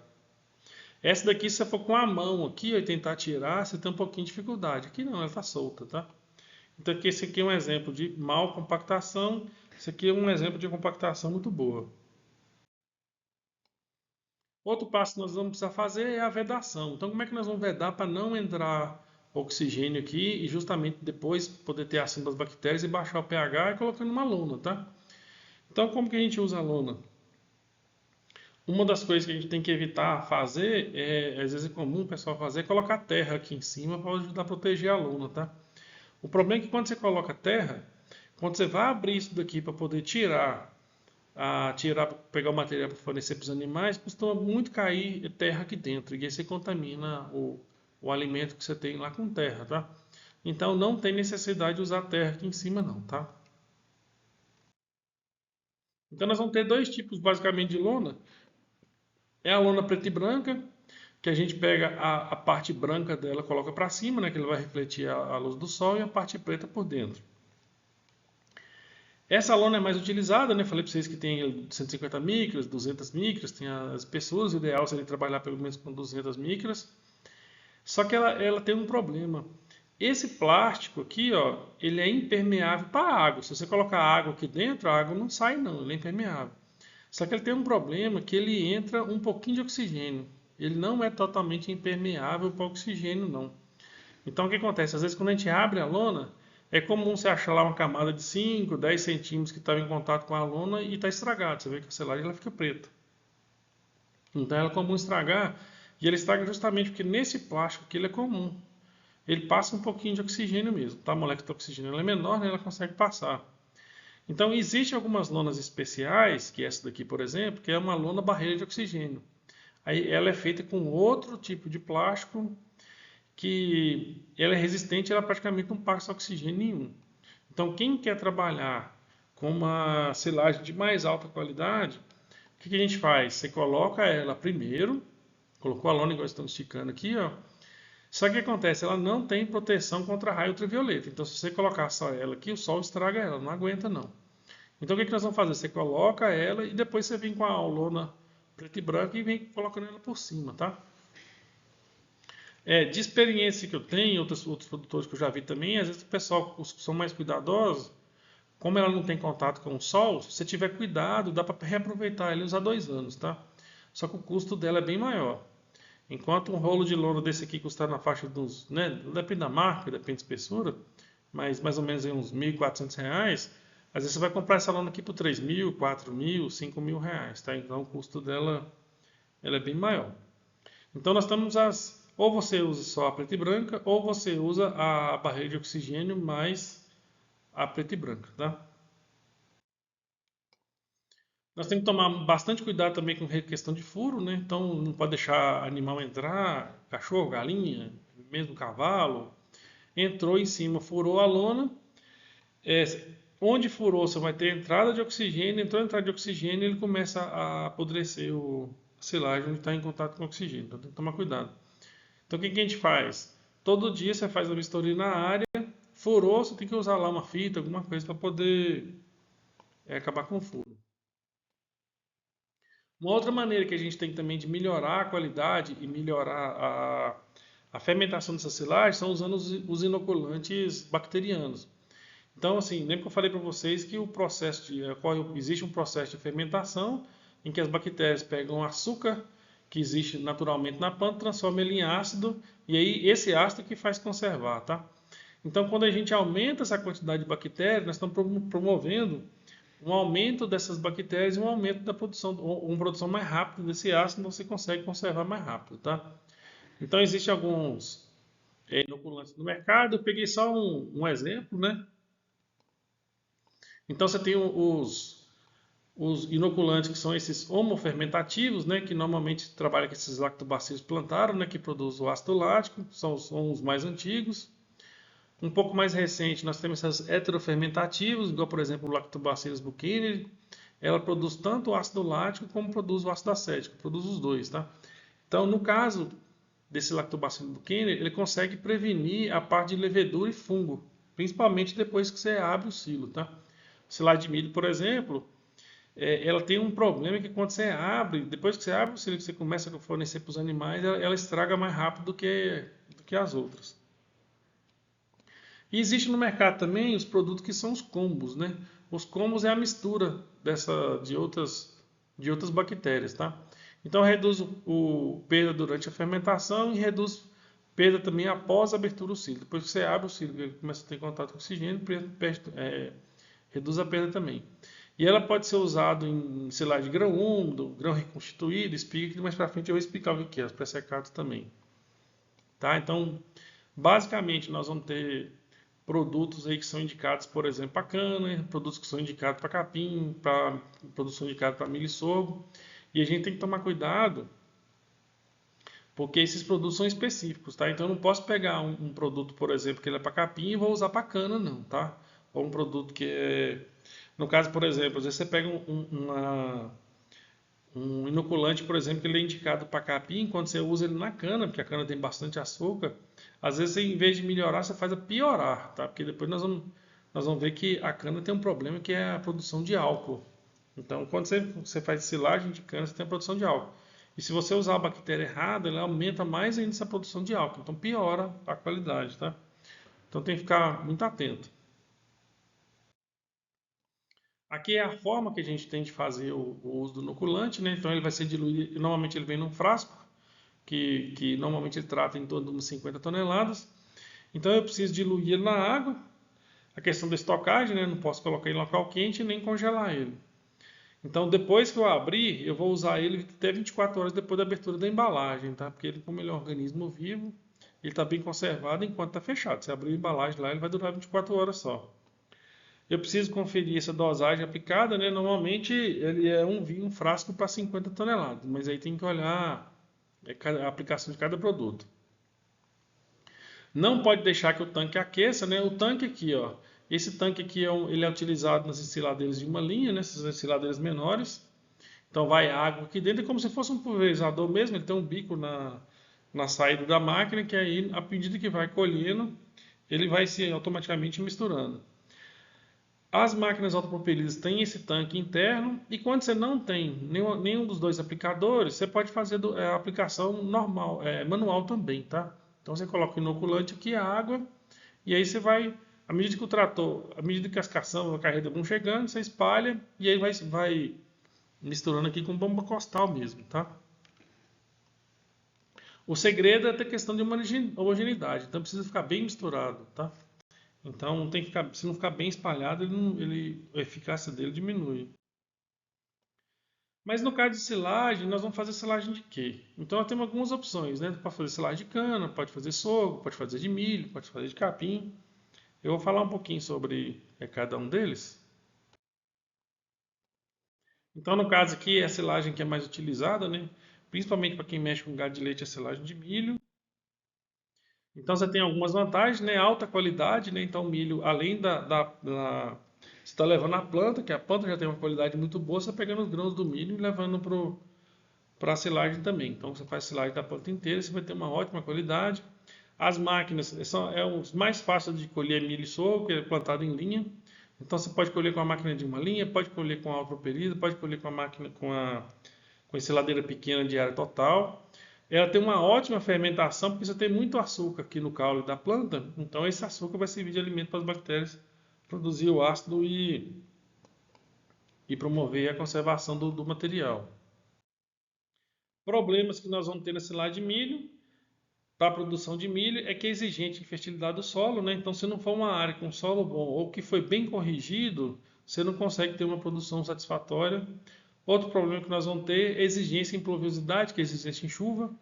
Essa daqui, se você for com a mão aqui e tentar tirar, você tem um pouquinho de dificuldade. Aqui não, ela está solta, tá? Então aqui, esse aqui é um exemplo de mal compactação. Esse aqui é um exemplo de compactação muito boa. Outro passo que nós vamos precisar fazer é a vedação. Então, como é que nós vamos vedar para não entrar oxigênio aqui e justamente depois poder ter a ação das bactérias e baixar o pH e colocando uma lona, tá? Então, como que a gente usa a lona? Uma das coisas que a gente tem que evitar fazer, às vezes é comum o pessoal fazer, é colocar terra aqui em cima para ajudar a proteger a lona, tá? O problema é que quando você coloca terra, quando você vai abrir isso daqui para poder pegar o material para fornecer para os animais, costuma muito cair terra aqui dentro, e aí você contamina o alimento que você tem lá com terra, tá? Então não tem necessidade de usar terra aqui em cima não, tá? Então nós vamos ter 2 tipos basicamente de lona. É a lona preta e branca, que a gente pega a parte branca dela, coloca para cima, né, que ele vai refletir a luz do sol, e a parte preta por dentro. Essa lona é mais utilizada, né? Falei para vocês que tem 150 micras, 200 micras, tem as pessoas, o ideal seria trabalhar pelo menos com 200 micras. Só que ela tem um problema. Esse plástico aqui, ó, ele é impermeável para a água. Se você colocar água aqui dentro, a água não sai não, ele é impermeável. Só que ele tem um problema que ele entra um pouquinho de oxigênio. Ele não é totalmente impermeável para oxigênio, não. Então o que acontece? Às vezes quando a gente abre a lona, é comum você achar lá uma camada de 5, 10 centímetros que estava em contato com a lona e está estragado. Você vê que a selagem ela fica preta. Então ela é comum estragar, e ele estraga justamente porque nesse plástico que ele é comum. Ele passa um pouquinho de oxigênio mesmo, tá? A molécula de oxigênio ela é menor, né? Ela consegue passar. Então existem algumas lonas especiais, que essa daqui, por exemplo, que é uma lona barreira de oxigênio. Aí ela é feita com outro tipo de plástico que ela é resistente, ela praticamente não passa oxigênio nenhum. Então quem quer trabalhar com uma silagem de mais alta qualidade, o que a gente faz? Você coloca ela primeiro, colocou a lona igual estamos esticando aqui, ó. Só que o que acontece? Ela não tem proteção contra raio ultravioleta. Então, se você colocar só ela aqui, o sol estraga ela, não aguenta não. Então, o que nós vamos fazer? Você coloca ela e depois você vem com a lona preta e branca e vem colocando ela por cima, tá? De experiência que eu tenho, outros produtores que eu já vi também, às vezes o pessoal, os que são mais cuidadosos, como ela não tem contato com o sol, se você tiver cuidado, dá para reaproveitar ela e usar 2 anos, tá? Só que o custo dela é bem maior. Enquanto um rolo de lona desse aqui custar na faixa dos, né, depende da marca, depende da espessura, mas mais ou menos em uns R$ 1.400, às vezes você vai comprar essa lona aqui por R$ 3.000, R$ 4.000, R$ 5.000, tá? Então o custo dela ela é bem maior. Então nós estamos ou você usa só a preta e branca, ou você usa a barreira de oxigênio mais a preta e branca, tá? Nós temos que tomar bastante cuidado também com questão de furo, né? Então não pode deixar animal entrar, cachorro, galinha, mesmo cavalo. Entrou em cima, furou a lona. É, onde furou, você vai ter entrada de oxigênio. Entrou a entrada de oxigênio, ele começa a apodrecer a silagem onde está em contato com o oxigênio. Então tem que tomar cuidado. Então o que a gente faz? Todo dia você faz a vistoria na área. Furou, você tem que usar lá uma fita, alguma coisa para poder acabar com o furo. Uma outra maneira que a gente tem também de melhorar a qualidade e melhorar a fermentação dessa silagem são usando os inoculantes bacterianos. Então, assim, lembra que eu falei para vocês que existe um processo de fermentação em que as bactérias pegam açúcar que existe naturalmente na planta, transformam ele em ácido e aí esse ácido que faz conservar, tá? Então, quando a gente aumenta essa quantidade de bactérias, nós estamos promovendo um aumento dessas bactérias e um aumento da produção, uma produção mais rápida desse ácido, então você consegue conservar mais rápido, tá? Então, existem alguns inoculantes no mercado, eu peguei só um exemplo, né? Então, você tem os inoculantes que são esses homofermentativos, né? Que normalmente trabalham com esses lactobacilos plantarum, né? Que produzem o ácido lático, são os mais antigos. Um pouco mais recente, nós temos essas heterofermentativos, igual por exemplo o Lactobacillus buchaneri. Ela produz tanto o ácido lático como produz o ácido acético, produz os dois, tá? Então, no caso desse Lactobacillus buchaneri, ele consegue prevenir a parte de levedura e fungo, principalmente depois que você abre o silo, tá? O silagem de milho, por exemplo, ela tem um problema que quando você abre, depois que você abre o silo que você começa a fornecer para os animais, ela estraga mais rápido do que as outras. E existe no mercado também os produtos que são os combos, né? Os combos é a mistura de outras bactérias, tá? Então reduz o perda durante a fermentação e reduz perda também após a abertura do ciclo. Depois que você abre o ciclo, ele começa a ter contato com o oxigênio, reduz a perda também. E ela pode ser usada em silagem de grão úmido, grão reconstituído, espiga, que mais para frente eu vou explicar o que é, os pré-secados também. Tá? Então, basicamente, nós vamos ter produtos aí que são indicados, por exemplo, para cana, produtos que são indicados para capim, produtos que são indicados para milho e sorgo. E a gente tem que tomar cuidado, porque esses produtos são específicos, tá? Então eu não posso pegar um produto, por exemplo, que ele é para capim e vou usar para cana, não, tá? Ou um produto que é... No caso, por exemplo, às vezes você pega um inoculante, por exemplo, que ele é indicado para capim, quando você usa ele na cana, porque a cana tem bastante açúcar, às vezes em vez de melhorar, você faz a piorar, tá? Porque depois nós vamos ver que a cana tem um problema que é a produção de álcool. Então, quando você faz silagem de cana, você tem a produção de álcool. E se você usar a bactéria errada, ela aumenta mais ainda essa produção de álcool. Então, piora a qualidade, tá? Então, tem que ficar muito atento. Aqui é a forma que a gente tem de fazer o uso do inoculante, né? Então ele vai ser diluído, normalmente ele vem num frasco, que normalmente ele trata em torno de umas 50 toneladas. Então eu preciso diluir ele na água. A questão da estocagem, né? Não posso colocar em local quente nem congelar ele. Então, depois que eu abrir, eu vou usar ele até 24 horas depois da abertura da embalagem, tá? Porque ele, como ele é um organismo vivo, ele está bem conservado enquanto está fechado. Se abrir a embalagem lá, ele vai durar 24 horas só. Eu preciso conferir essa dosagem aplicada, né? Normalmente ele é um vinho, um frasco para 50 toneladas, mas aí tem que olhar a aplicação de cada produto. Não pode deixar que o tanque aqueça, né? O tanque aqui, ó. Esse tanque aqui ele é utilizado nas ensiladeiras de uma linha, né? Essas ensiladeiras menores. Então vai água aqui dentro, é como se fosse um pulverizador mesmo. Ele tem um bico na saída da máquina, que aí, à medida que vai colhendo, ele vai se automaticamente misturando. As máquinas autopropelidas têm esse tanque interno e quando você não tem nenhum dos dois aplicadores, você pode fazer a aplicação normal, manual também, tá? Então você coloca o inoculante aqui, a água, e aí você vai, à medida que o trator, à medida que as caçambas, a carreta vão chegando, você espalha e aí vai misturando aqui com bomba costal mesmo, tá? O segredo é ter questão de homogeneidade, então precisa ficar bem misturado, tá? Então tem que ficar, se não ficar bem espalhado, a eficácia dele diminui. Mas no caso de silagem, nós vamos fazer silagem de quê? Então nós temos algumas opções, né? Pode fazer silagem de cana, pode fazer sorgo, pode fazer de milho, pode fazer de capim. Eu vou falar um pouquinho sobre cada um deles. Então no caso aqui, é a silagem que é mais utilizada, né? Principalmente para quem mexe com gado de leite, é a silagem de milho. Então você tem algumas vantagens, né? Alta qualidade, né? Então o milho, além você está levando a planta, que a planta já tem uma qualidade muito boa, você está pegando os grãos do milho e levando para a silagem também. Então você faz silagem da planta inteira, você vai ter uma ótima qualidade. As máquinas os mais fáceis de colher milho e sorgo, que é plantado em linha. Então você pode colher com a máquina de uma linha, pode colher com a autopropelida, pode colher com a máquina com a ensiladeira pequena de área total. Ela tem uma ótima fermentação, porque você tem muito açúcar aqui no caule da planta, então esse açúcar vai servir de alimento para as bactérias produzir o ácido e promover a conservação do material. Problemas que nós vamos ter na silagem de milho, para a produção de milho, é que é exigente em fertilidade do solo, né? Então, se não for uma área com solo bom ou que foi bem corrigido, você não consegue ter uma produção satisfatória. Outro problema que nós vamos ter é exigência em pluviosidade, que é exigência em chuva.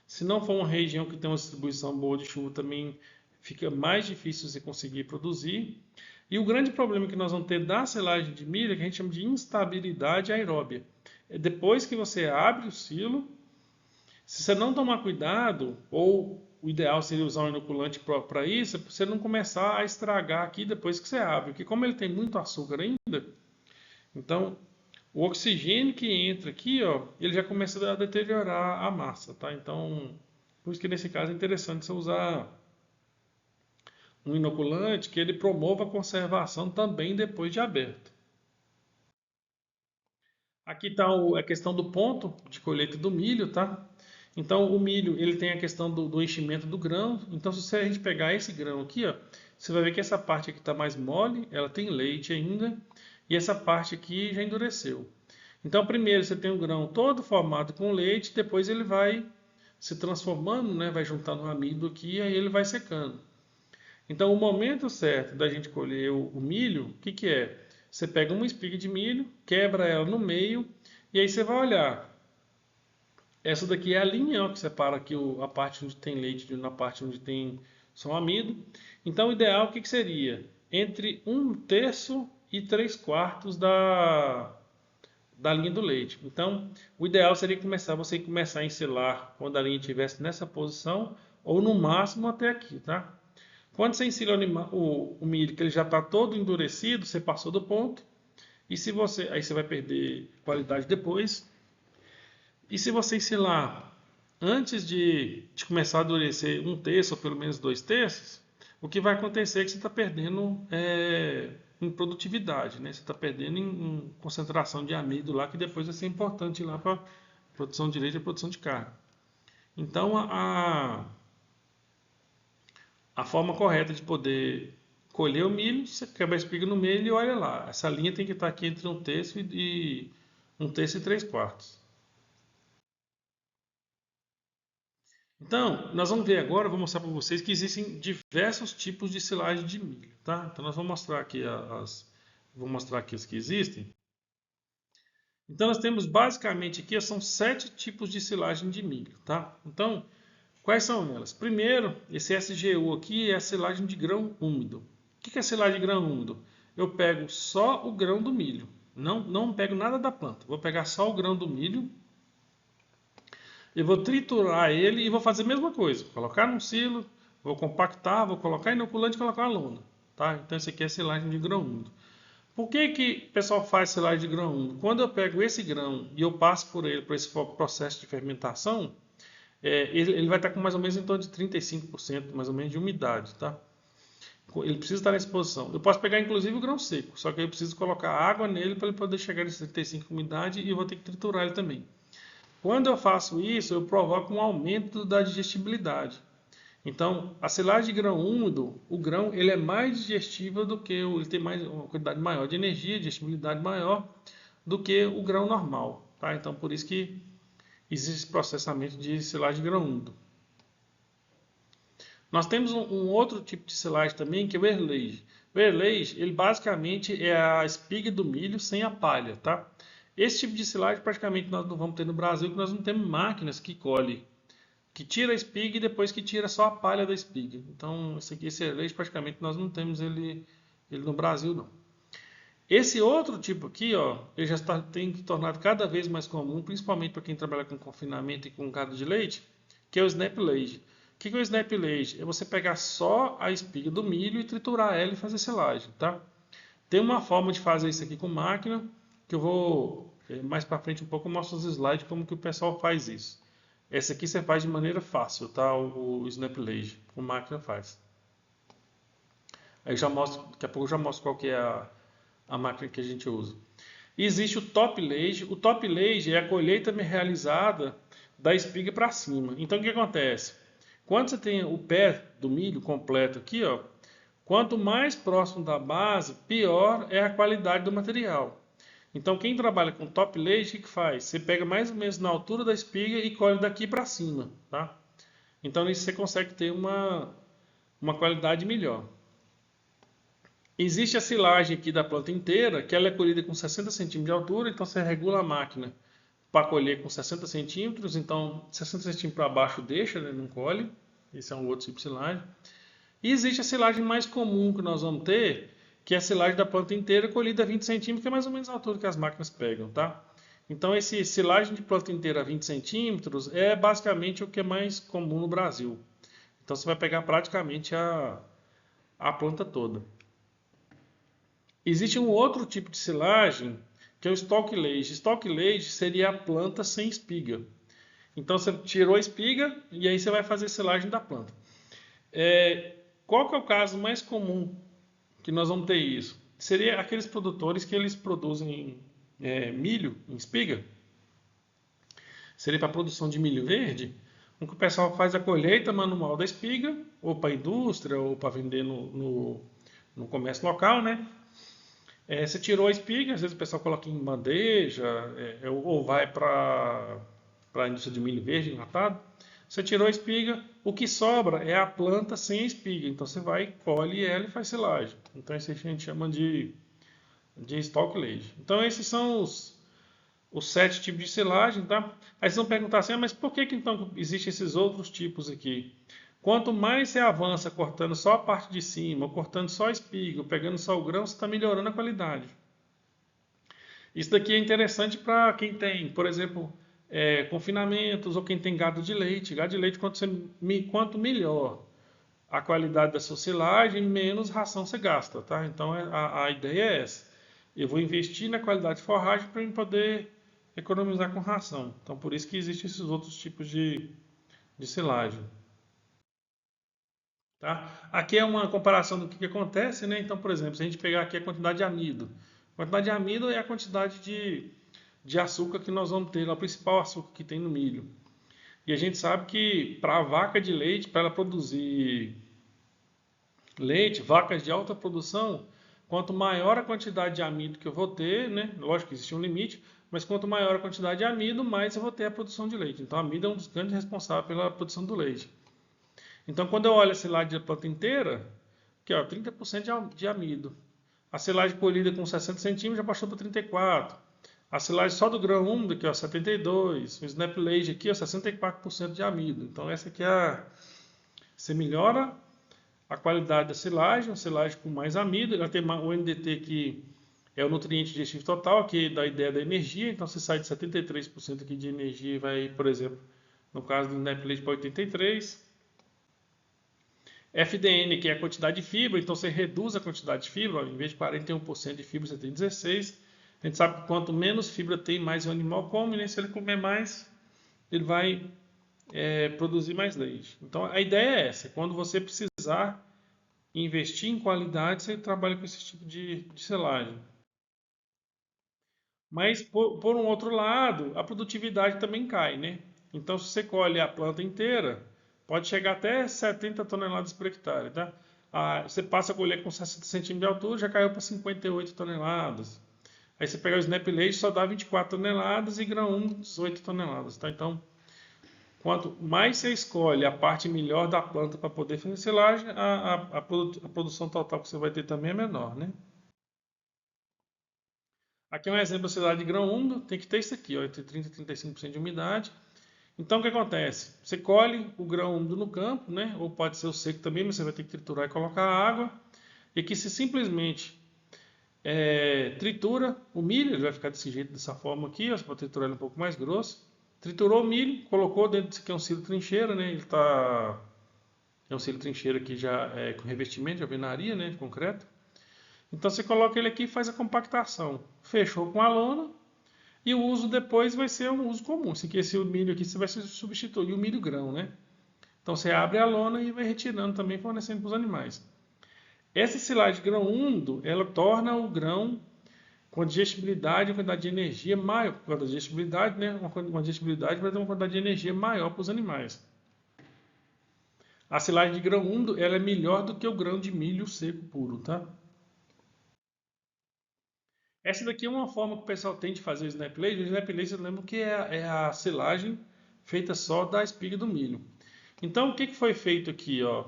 Se não for uma região que tem uma distribuição boa de chuva, também fica mais difícil você conseguir produzir. E o grande problema que nós vamos ter da silagem de milho é que a gente chama de instabilidade aeróbia. É depois que você abre o silo, se você não tomar cuidado, ou o ideal seria usar um inoculante para isso, é para você não começar a estragar aqui depois que você abre. Porque como ele tem muito açúcar ainda, então o oxigênio que entra aqui, ó, ele já começa a deteriorar a massa, tá? Então, por isso que nesse caso é interessante você usar um inoculante que ele promova a conservação também depois de aberto. Aqui está a questão do ponto de colheita do milho, tá? Então o milho ele tem a questão do enchimento do grão. Então se a gente pegar esse grão aqui, ó, você vai ver que essa parte aqui está mais mole, ela tem leite ainda, e essa parte aqui já endureceu. Então primeiro você tem o grão todo formado com leite, depois ele vai se transformando, né? Vai juntando o amido aqui, e aí ele vai secando. Então, o momento certo da gente colher o milho, o que, que é? Você pega uma espiga de milho, quebra ela no meio, e aí você vai olhar. Essa daqui é a linha ó, que separa aqui a parte onde tem leite na parte onde tem só amido. Então, o ideal, o que, que seria? Entre 1/3 e 3/4 da linha do leite. Então, o ideal seria você começar a ensilar quando a linha estivesse nessa posição, ou no máximo até aqui, tá? Quando você ensila o milho, que ele já está todo endurecido, você passou do ponto. E se você, aí você vai perder qualidade depois. E se você ensilar antes de começar a endurecer 1/3 ou pelo menos 2/3, o que vai acontecer é que você está perdendo em produtividade, né? Você está perdendo em concentração de amido lá, que depois vai ser importante lá para produção de leite e produção de carne. Então, a forma correta de poder colher o milho, você quebra a espiga no meio e olha lá. Essa linha tem que estar aqui entre 1/3 e 1/3 e 3/4. Então, nós vamos ver agora, eu vou mostrar para vocês que existem diversos tipos de silagem de milho, tá? Então, nós vamos mostrar aqui vou mostrar aqui as que existem. Então, nós temos basicamente aqui, são 7 tipos de silagem de milho, tá? Então, quais são elas? Primeiro, esse SGU aqui é a silagem de grão úmido. O que é silagem de grão úmido? Eu pego só o grão do milho, não pego nada da planta. Vou pegar só o grão do milho, eu vou triturar ele e vou fazer a mesma coisa. Colocar num silo, vou compactar, vou colocar inoculante e colocar uma lona. Tá? Então, esse aqui é silagem de grão úmido. Por que o pessoal faz silagem de grão úmido? Quando eu pego esse grão e eu passo por ele, por esse processo de fermentação, ele vai estar com mais ou menos em torno de 35% mais ou menos de umidade, tá? Ele precisa estar nessa posição. Eu posso pegar inclusive o grão seco, só que eu preciso colocar água nele para ele poder chegar nesse 35% de umidade e eu vou ter que triturar ele também. Quando eu faço isso, eu provoco um aumento da digestibilidade. Então, a silagem de grão úmido, o grão ele é mais digestível do que ele tem uma quantidade maior de energia, digestibilidade maior do que o grão normal, tá? Então, por isso que existe esse processamento de silagem de grão úmido. Nós temos um outro tipo de silagem também, que é o airlage. O airlage, ele basicamente é a espiga do milho sem a palha, tá? Esse tipo de silagem praticamente nós não vamos ter no Brasil, porque nós não temos máquinas que colhem, que tira a espiga e depois que tira só a palha da espiga. Então, esse airlage praticamente nós não temos ele no Brasil, não. Esse outro tipo aqui, ó, ele já tem se tornado cada vez mais comum, principalmente para quem trabalha com confinamento e com gado de leite, que é o snap lage. O que é o snap lage? É você pegar só a espiga do milho e triturar ela e fazer silagem, tá? Tem uma forma de fazer isso aqui com máquina, que eu vou mais para frente um pouco, eu mostro os slides como que o pessoal faz isso. Essa aqui você faz de maneira fácil, tá? O snap lage, com máquina faz. Aí já mostro, daqui a pouco eu já mostro qual que é a máquina que a gente usa. E existe o top lage. O top lage é a colheita realizada da espiga para cima. Então o que acontece? Quando você tem o pé do milho completo aqui, ó, quanto mais próximo da base, pior é a qualidade do material. Então quem trabalha com top lage, o que faz? Você pega mais ou menos na altura da espiga e colhe daqui para cima, tá? Então isso você consegue ter uma qualidade melhor. Existe a silagem aqui da planta inteira, que ela é colhida com 60 centímetros de altura, então você regula a máquina para colher com 60 centímetros, então 60 centímetros para baixo deixa, né, não colhe. Esse é um outro tipo de silagem. E existe a silagem mais comum que nós vamos ter, que é a silagem da planta inteira colhida a 20 centímetros, que é mais ou menos a altura que as máquinas pegam, tá? Então esse silagem de planta inteira a 20 centímetros é basicamente o que é mais comum no Brasil. Então você vai pegar praticamente a planta toda. Existe um outro tipo de silagem que é o stalk lage. Stalk lage seria a planta sem espiga. Então você tirou a espiga e aí você vai fazer silagem da planta. Qual que é o caso mais comum que nós vamos ter isso? Seria aqueles produtores que eles produzem milho em espiga. Seria para a produção de milho verde, em que o pessoal faz a colheita manual da espiga, ou para a indústria, ou para vender no comércio local, né? Você tirou a espiga, às vezes o pessoal coloca em bandeja, ou vai para a indústria de milho verde enlatado. Você tirou a espiga, o que sobra é a planta sem a espiga. Então você vai, colhe ela e faz silagem. Então isso a gente chama de stalk lage. Então esses são os 7 tipos de silagem, tá? Aí vocês vão perguntar assim, mas por que então existem esses outros tipos aqui? Quanto mais você avança cortando só a parte de cima, ou cortando só a espiga, ou pegando só o grão, você está melhorando a qualidade. Isso daqui é interessante para quem tem, por exemplo, confinamentos ou quem tem gado de leite. Gado de leite, quanto melhor a qualidade da sua silagem, menos ração você gasta, tá? Então a ideia é essa. Eu vou investir na qualidade de forragem para poder economizar com ração. Então por isso que existem esses outros tipos de silagem. Tá? Aqui é uma comparação do que acontece, né? Então, por exemplo, se a gente pegar aqui a quantidade de amido. A quantidade de amido é a quantidade de açúcar que nós vamos ter, é o principal açúcar que tem no milho. E a gente sabe que para a vaca de leite, para ela produzir leite, vacas de alta produção, quanto maior a quantidade de amido que eu vou ter, né? Lógico que existe um limite, mas quanto maior a quantidade de amido, mais eu vou ter a produção de leite. Então, a amido é um dos grandes responsáveis pela produção do leite. Então, quando eu olho a silagem da planta inteira, aqui ó, 30% de amido. A silagem colhida com 60 centímetros já passou para 34. A silagem só do grão úmido aqui, ó, 72. O Snap Lage aqui, ó, 64% de amido. Então, essa aqui é a... Você melhora a qualidade da silagem, uma silagem com mais amido. Ela tem o NDT que é o nutriente digestivo total, que dá a ideia da energia. Então, você sai de 73% aqui de energia e vai, por exemplo, no caso do Snap Lage para 83%. FDN, que é a quantidade de fibra, então você reduz a quantidade de fibra, em vez de 41% de fibra, você tem 16%. A gente sabe que quanto menos fibra tem, mais o animal come, né? Se ele comer mais, ele vai produzir mais leite. Então a ideia é essa: quando você precisar investir em qualidade, você trabalha com esse tipo de selagem. Mas por um outro lado, a produtividade também cai, né? Então se você colhe a planta inteira, pode chegar até 70 toneladas por hectare, tá? Você passa a colher com 60 centímetros de altura, já caiu para 58 toneladas. Aí você pega o Snap Lage, só dá 24 toneladas e grão 1, 18 toneladas, tá? Então, quanto mais você escolhe a parte melhor da planta para poder fazer silagem, a produção total que você vai ter também é menor, né? Aqui é um exemplo da silagem de grão úmido, tem que ter isso aqui, ó, entre 30% e 35% de umidade. Então, o que acontece? Você colhe o grão úmido no campo, né? Ou pode ser o seco também, mas você vai ter que triturar e colocar água. E aqui se simplesmente tritura o milho, ele vai ficar desse jeito, dessa forma aqui, ó, você pode triturar ele um pouco mais grosso. Triturou o milho, colocou dentro disso aqui, é um silo trincheira, né? É um silo trincheira aqui já com revestimento de alvenaria, né? De concreto. Então você coloca ele aqui e faz a compactação. Fechou com a lona. E o uso depois vai ser um uso comum. Esse milho aqui você vai substituir o milho grão, né? Então você abre a lona e vai retirando também, fornecendo para os animais. Essa silagem de grão úmido, ela torna o grão com digestibilidade, uma quantidade de energia maior. Por causa da digestibilidade, né? Uma digestibilidade vai ter uma quantidade de energia maior para os animais. A silagem de grão úmido, ela é melhor do que o grão de milho seco puro, tá? Essa daqui é uma forma que o pessoal tem de fazer o Snap Lage. O Snap Lage, você lembra que é a silagem feita só da espiga do milho. Então, o que foi feito aqui, ó?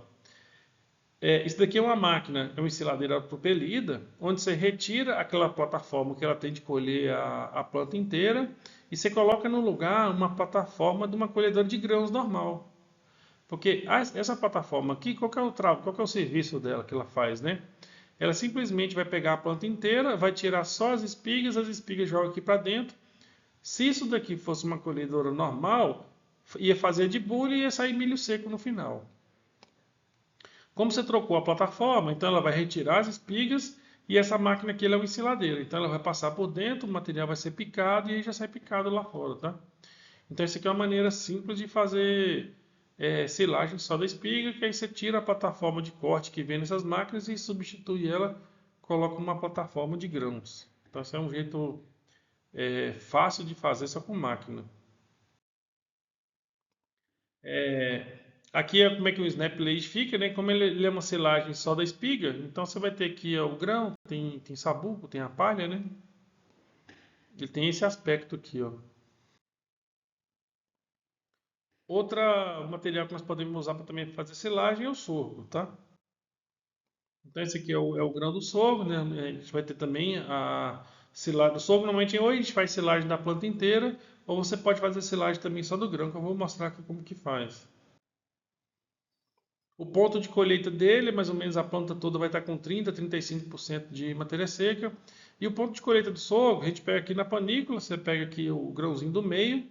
Isso daqui é uma máquina, é uma ensiladeira propelida, onde você retira aquela plataforma que ela tem de colher a planta inteira e você coloca no lugar uma plataforma de uma colhedora de grãos normal. Porque essa plataforma aqui, qual que é o serviço dela que ela faz, né? Ela simplesmente vai pegar a planta inteira, vai tirar só as espigas joga aqui para dentro. Se isso daqui fosse uma colhedora normal, ia fazer de bulha e ia sair milho seco no final. Como você trocou a plataforma, então ela vai retirar as espigas e essa máquina aqui ela é uma ensiladeira. Então ela vai passar por dentro, o material vai ser picado e aí já sai picado lá fora, tá? Então essa aqui é uma maneira simples de fazer silagem só da espiga, que aí você tira a plataforma de corte que vem nessas máquinas e substitui ela, coloca uma plataforma de grãos. Então esse é um jeito fácil de fazer só com máquina. Aqui é como é que o Snap Lage fica, né? Como ele é uma silagem só da espiga, então você vai ter aqui o grão, tem sabugo, tem a palha, né? Ele tem esse aspecto aqui, ó. Outro material que nós podemos usar para também fazer silagem é o sorgo, tá? Então esse aqui é o grão do sorgo, né? A gente vai ter também a silagem do sorgo. Normalmente hoje a gente faz silagem da planta inteira, ou você pode fazer silagem também só do grão, que eu vou mostrar aqui como que faz. O ponto de colheita dele, mais ou menos a planta toda vai estar com 30, 35% de matéria seca. E o ponto de colheita do sorgo, a gente pega aqui na panícula, você pega aqui o grãozinho do meio,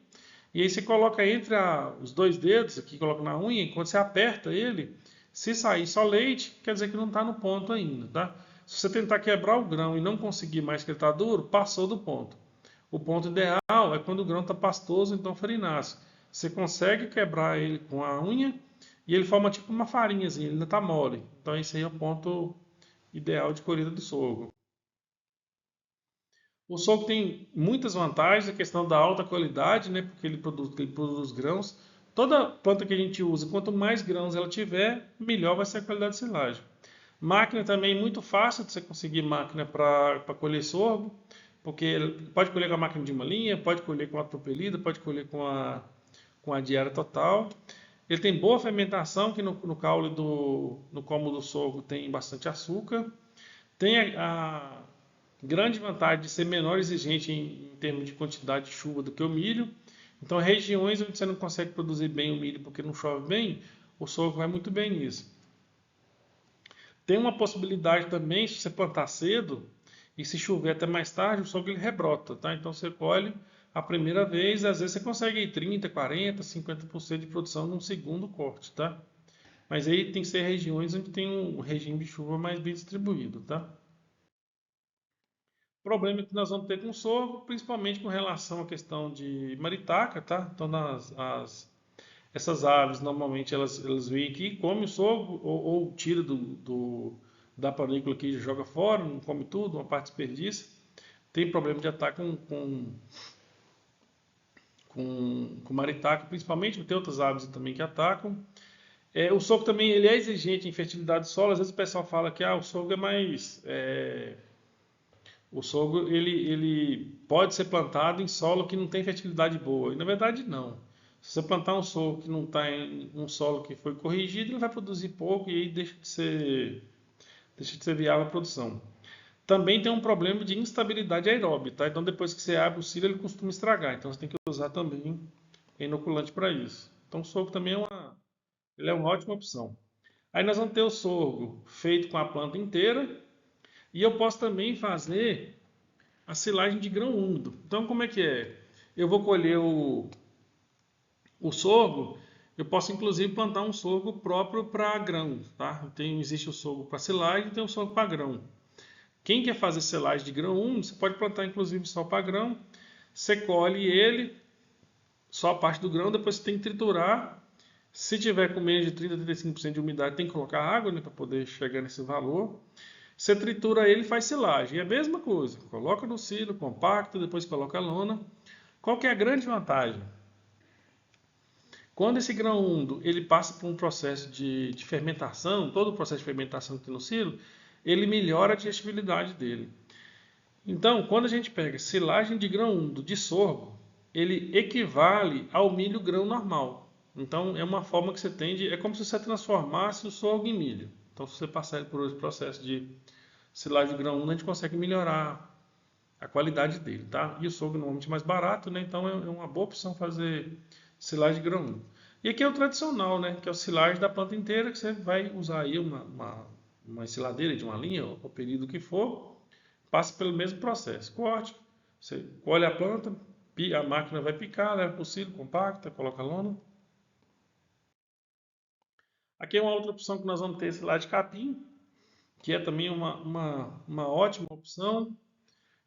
e aí você coloca entre os dois dedos, aqui coloca na unha, enquanto você aperta ele, se sair só leite, quer dizer que não está no ponto ainda, tá? Se você tentar quebrar o grão e não conseguir mais que ele está duro, passou do ponto. O ponto ideal é quando o grão está pastoso, então farináceo. Você consegue quebrar ele com a unha e ele forma tipo uma farinhazinha, ele ainda está mole. Então esse aí é o ponto ideal de colheita do sorgo. O sorgo tem muitas vantagens, a questão da alta qualidade, né? Porque ele produz grãos. Toda planta que a gente usa, quanto mais grãos ela tiver, melhor vai ser a qualidade de silagem. Máquina também muito fácil de você conseguir máquina para colher sorgo, porque pode colher com a máquina de uma linha, pode colher com a propelida, pode colher com a diária total. Ele tem boa fermentação, que no caule no como do sorgo tem bastante açúcar. Tem a grande vantagem de ser menor exigente em termos de quantidade de chuva do que o milho. Então, regiões onde você não consegue produzir bem o milho porque não chove bem, o sorgo vai muito bem nisso. Tem uma possibilidade também, se você plantar cedo e se chover até mais tarde, o sorgo ele rebrota, tá? Então você colhe a primeira vez, às vezes você consegue 30, 40, 50% de produção num segundo corte, tá? Mas aí tem que ser regiões onde tem um regime de chuva mais bem distribuído, tá? Problema que nós vamos ter com o sorgo, principalmente com relação à questão de maritaca, tá? Então essas aves normalmente elas vêm aqui, comem o sorgo ou tira da panícula aqui e joga fora, não come tudo, uma parte desperdiça. Tem problema de ataque com maritaca, principalmente, tem outras aves também que atacam. O sorgo também ele é exigente em fertilidade do solo. Às vezes o pessoal fala que o sorgo é mais. O sorgo ele pode ser plantado em solo que não tem fertilidade boa. E na verdade não. Se você plantar um sorgo que não está em um solo que foi corrigido, ele vai produzir pouco e aí deixa de ser viável a produção. Também tem um problema de instabilidade aeróbica, tá? Então depois que você abre o cílio, ele costuma estragar. Então você tem que usar também inoculante para isso. Então o sorgo também ele é uma ótima opção. Aí nós vamos ter o sorgo feito com a planta inteira e eu posso também fazer a silagem de grão úmido. Então como é que é? Eu vou colher o sorgo, eu posso inclusive plantar um sorgo próprio para grão, tá? Existe o sorgo para silagem e tem o sorgo para grão. Quem quer fazer silagem de grão úmido, você pode plantar inclusive só para grão. Você colhe ele, só a parte do grão, depois você tem que triturar. Se tiver com menos de 30 a 35% de umidade, tem que colocar água, né, para poder chegar nesse valor. Você tritura ele e faz silagem. É a mesma coisa. Coloca no silo, compacta, depois coloca a lona. Qual que é a grande vantagem? Quando esse grão úmido ele passa por um processo de fermentação, todo o processo de fermentação que tem no silo, ele melhora a digestibilidade dele. Então, quando a gente pega silagem de grão úmido de sorgo, ele equivale ao milho grão normal. Então, é uma forma que você tem é como se você transformasse o sorgo em milho. Então, se você passar ele por esse processo de silagem de grão úmido, a gente consegue melhorar a qualidade dele, tá? E o sorgo normalmente é mais barato, né? Então, é uma boa opção fazer silagem de grão úmido. E aqui é o tradicional, né? Que é o silagem da planta inteira, que você vai usar aí uma ensiladeira de uma linha, ou o período que for, passa pelo mesmo processo. Corte, você colhe a planta, a máquina vai picar, leva para o silo, compacta, coloca a lona. Aqui é uma outra opção que nós vamos ter, esse lá de capim, que é também uma ótima opção.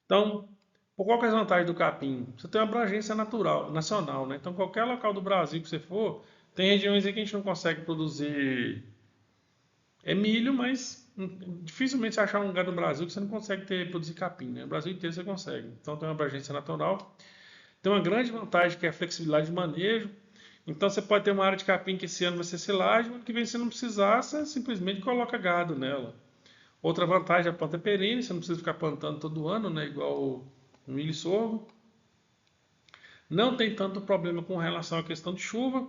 Então, qual que é a vantagem do capim? Você tem uma abrangência nacional, né? Então, qualquer local do Brasil que você for, tem regiões aí que a gente não consegue produzir milho, mas dificilmente você achar um lugar no Brasil que você não consegue produzir capim, né? O Brasil inteiro você consegue. Então, tem uma abrangência natural. Tem uma grande vantagem que é a flexibilidade de manejo. Então você pode ter uma área de capim que esse ano vai ser silagem, ano que vem você não precisar, você simplesmente coloca gado nela. Outra vantagem, a planta é perene, você não precisa ficar plantando todo ano, né, igual o milho e sorgo. Não tem tanto problema com relação à questão de chuva.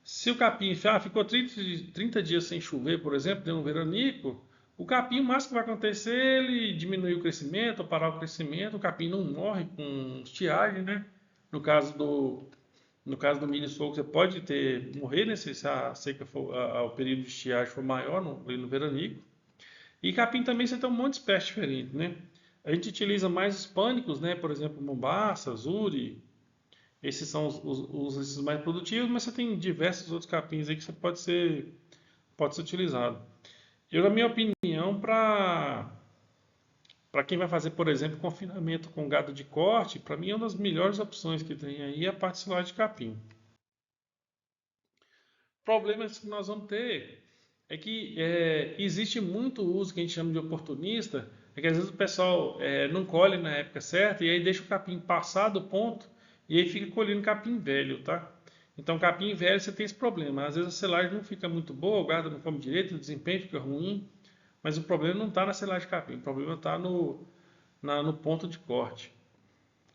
Se o capim ficou 30 dias sem chover, por exemplo, deu um veranico, o capim, o máximo que vai acontecer, ele diminuir o crescimento, ou parar o crescimento, o capim não morre com estiagem, né? No caso do milho e sorgo, você pode morrer, né, se a seca for, o período de estiagem for maior no veranico. E capim também você tem um monte de espécies diferentes, né? A gente utiliza mais os pânicos, né? Por exemplo, mombaça, zuri. Esses são esses mais produtivos, mas você tem diversos outros capins aí que você pode ser utilizado. Eu, na minha opinião, para quem vai fazer, por exemplo, confinamento com gado de corte, para mim é uma das melhores opções que tem aí a parte silagem de capim. Problemas que nós vamos ter é que existe muito uso que a gente chama de oportunista, é que às vezes o pessoal não colhe na época certa e aí deixa o capim passar do ponto e aí fica colhendo capim velho, tá? Então capim velho você tem esse problema, às vezes a selagem não fica muito boa, o gado não come direito, o desempenho fica ruim, mas o problema não está na silagem de capim, o problema está no ponto de corte.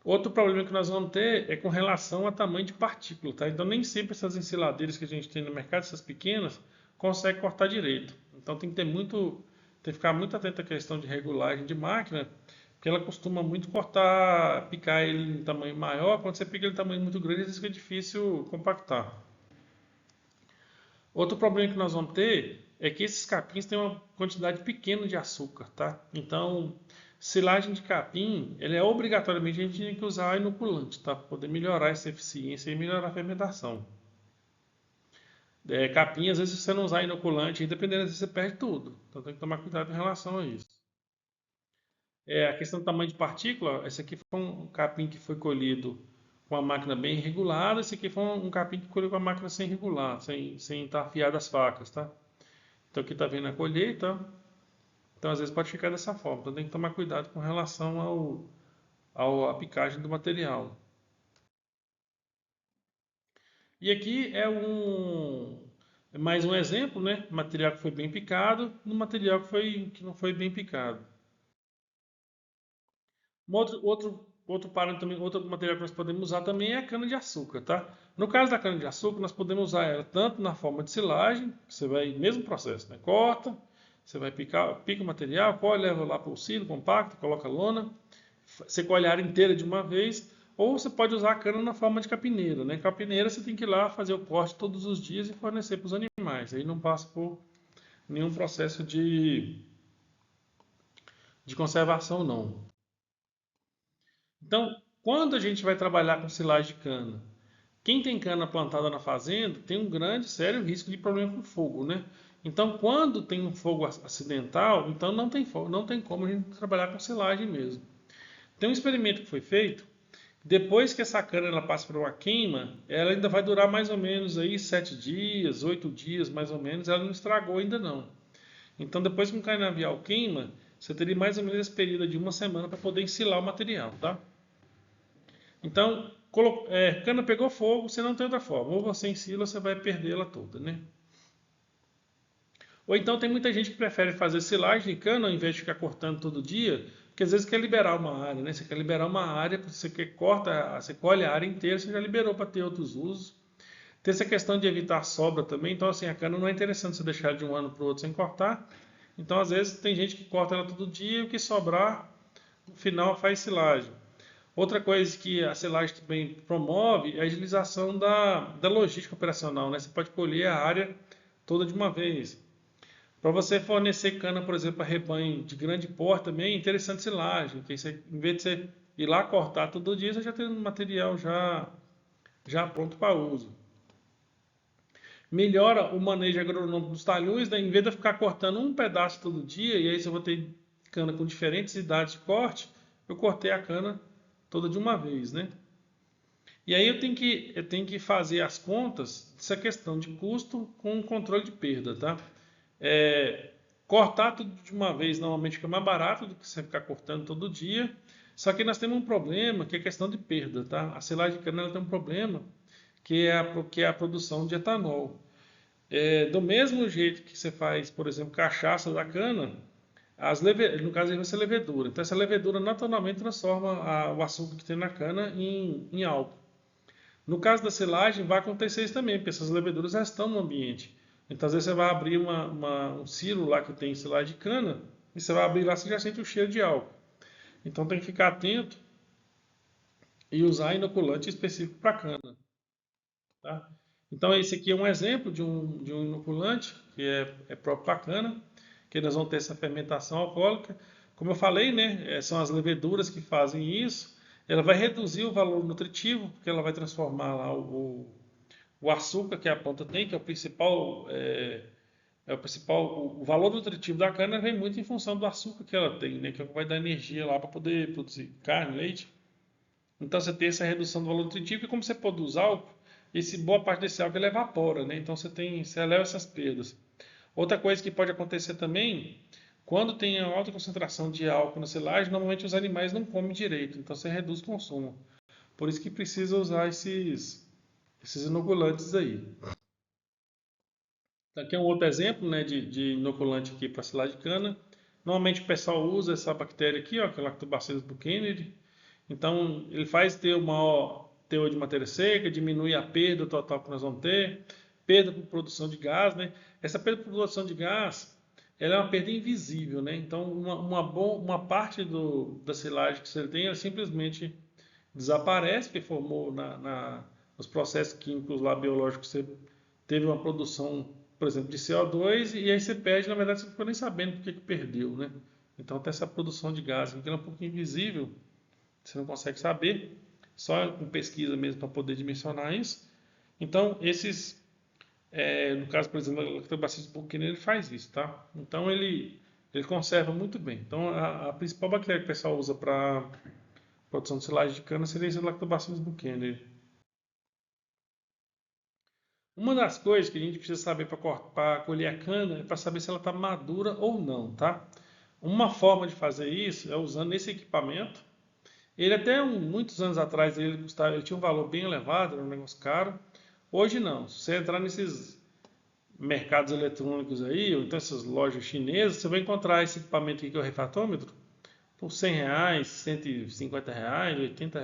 Outro problema que nós vamos ter é com relação a tamanho de partícula, tá? Então nem sempre essas ensiladeiras que a gente tem no mercado, essas pequenas, conseguem cortar direito. Então tem que ficar muito atento à questão de regulagem de máquina, porque ela costuma muito picar ele em tamanho maior, quando você pica ele em tamanho muito grande, às vezes fica difícil compactar. Outro problema que nós vamos ter é que esses capins têm uma quantidade pequena de açúcar, tá? Então, silagem de capim, ele é obrigatoriamente a gente tem que usar inoculante, tá? Para poder melhorar essa eficiência e melhorar a fermentação. Capim, às vezes, se você não usar inoculante, dependendo, às vezes você perde tudo. Então tem que tomar cuidado em relação a isso. A questão do tamanho de partícula, esse aqui foi um capim que foi colhido com a máquina bem regulada, esse aqui foi um capim que colheu com a máquina sem regular, sem estar afiado as facas, tá? Então aqui está vendo a colheita, então às vezes pode ficar dessa forma, então tem que tomar cuidado com relação à picagem do material. E aqui é mais um exemplo, né? Material que foi bem picado, no material que não foi bem picado. Outro parâmetro também, outro material que nós podemos usar também é a cana-de-açúcar, tá? No caso da cana-de-açúcar, nós podemos usar ela tanto na forma de silagem, que você vai, mesmo processo, né? Corta, você vai pica o material, colhe, leva lá para o silo compacto, coloca lona, você colhe a área inteira de uma vez, ou você pode usar a cana na forma de capineira, né? Capineira você tem que ir lá fazer o corte todos os dias e fornecer para os animais, aí não passa por nenhum processo de conservação, não. Então, quando a gente vai trabalhar com silagem de cana, quem tem cana plantada na fazenda tem um grande, sério risco de problema com fogo, né? Então, quando tem um fogo acidental, então não tem como a gente trabalhar com silagem mesmo. Tem um experimento que foi feito, depois que essa cana ela passa por uma queima, ela ainda vai durar mais ou menos aí 7 dias, 8 dias mais ou menos, ela não estragou ainda não. Então, depois que um canavial queima, você teria mais ou menos esse período de uma semana para poder ensilar o material, tá? Então, cana pegou fogo, você não tem outra forma. Ou você ensila, ou você vai perdê-la toda, né? Ou então tem muita gente que prefere fazer silagem de cana ao invés de ficar cortando todo dia, porque às vezes quer liberar uma área, né? Você quer liberar uma área, você você colhe a área inteira, você já liberou para ter outros usos. Tem essa questão de evitar sobra também, então assim, a cana não é interessante você deixar de um ano para o outro sem cortar. Então às vezes tem gente que corta ela todo dia e o que sobrar, no final faz silagem. Outra coisa que a silagem também promove é a agilização da logística operacional, né? Você pode colher a área toda de uma vez. Para você fornecer cana, por exemplo, para rebanho de grande porte também é interessante silagem, que você, em vez de você ir lá cortar todo dia, você já tem um material já pronto para uso. Melhora o manejo agronômico dos talhões, né? Em vez de ficar cortando um pedaço todo dia, e aí você vai ter cana com diferentes idades de corte, eu cortei a cana toda de uma vez, né? E aí eu tenho que fazer as contas dessa questão de custo com controle de perda, tá? É, cortar tudo de uma vez normalmente fica mais barato do que você ficar cortando todo dia. Só que nós temos um problema que é a questão de perda, tá? A silagem de cana ela tem um problema que é a produção de etanol. Do mesmo jeito que você faz, por exemplo, cachaça da cana, no caso aí vai ser levedura. Então essa levedura naturalmente transforma o açúcar que tem na cana em álcool. No caso da silagem, vai acontecer isso também, porque essas leveduras já estão no ambiente. Então, às vezes, você vai abrir um silo lá que tem silagem de cana, e você vai abrir lá, você já sente o cheiro de álcool. Então, tem que ficar atento e usar inoculante específico para cana. Tá? Então, esse aqui é um exemplo de um inoculante, que é próprio para cana, que nós vamos ter essa fermentação alcoólica. Como eu falei, né, são as leveduras que fazem isso. Ela vai reduzir o valor nutritivo, porque ela vai transformar lá o açúcar que a planta tem, que é o valor nutritivo da cana vem muito em função do açúcar que ela tem, né? Que é o que vai dar energia lá para poder produzir carne, leite. Então você tem essa redução do valor nutritivo e como você produz álcool, boa parte desse álcool ele evapora, né? Então você eleva essas perdas. Outra coisa que pode acontecer também, quando tem alta concentração de álcool na silagem, normalmente os animais não comem direito, então você reduz o consumo. Por isso que precisa usar esses inoculantes aí. Aqui é um outro exemplo, né, de inoculante aqui para silagem de cana. Normalmente o pessoal usa essa bactéria aqui, ó, que é o Lactobacillus buchaneri. Então ele faz ter um maior teor de matéria seca, diminui a perda total que nós vamos ter, perda por produção de gás, né? Essa perda por produção de gás, ela é uma perda invisível, né? Então uma parte da silagem que você tem, ela simplesmente desaparece, porque formou nos processos químicos lá biológicos, você teve uma produção, por exemplo, de CO2 e aí você perde, na verdade você não ficou nem sabendo por que perdeu, né? Então tem essa produção de gás, que é um pouco invisível, você não consegue saber, só com pesquisa mesmo para poder dimensionar isso. Então no caso, por exemplo, o Lactobacillus buchaneri, ele faz isso, tá? Então ele conserva muito bem. Então a principal bactéria que o pessoal usa para produção de silagem de cana seria esse Lactobacillus buchaneri. Uma das coisas que a gente precisa saber para colher a cana é para saber se ela está madura ou não, tá? Uma forma de fazer isso é usando esse equipamento. Ele até muitos anos atrás ele tinha um valor bem elevado, era um negócio caro. Hoje não. Se você entrar nesses mercados eletrônicos aí, ou então essas lojas chinesas, você vai encontrar esse equipamento aqui que é o refratômetro por R$ 100, R$ 150, R$ 80.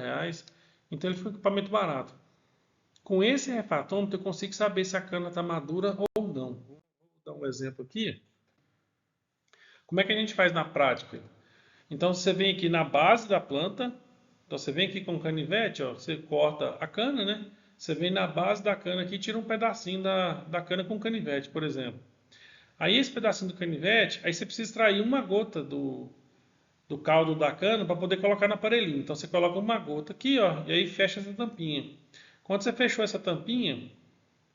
Então ele foi um equipamento barato. Com esse refratômetro eu consigo saber se a cana está madura ou não. Vou dar um exemplo aqui. Como é que a gente faz na prática? Então você vem aqui na base da planta, então você vem aqui com o canivete, ó, você corta a cana, né? Você vem na base da cana aqui e tira um pedacinho da cana com o canivete, por exemplo. Aí esse pedacinho do canivete, aí você precisa extrair uma gota do caldo da cana para poder colocar no aparelhinho. Então você coloca uma gota aqui, ó, e aí fecha essa tampinha. Quando você fechou essa tampinha,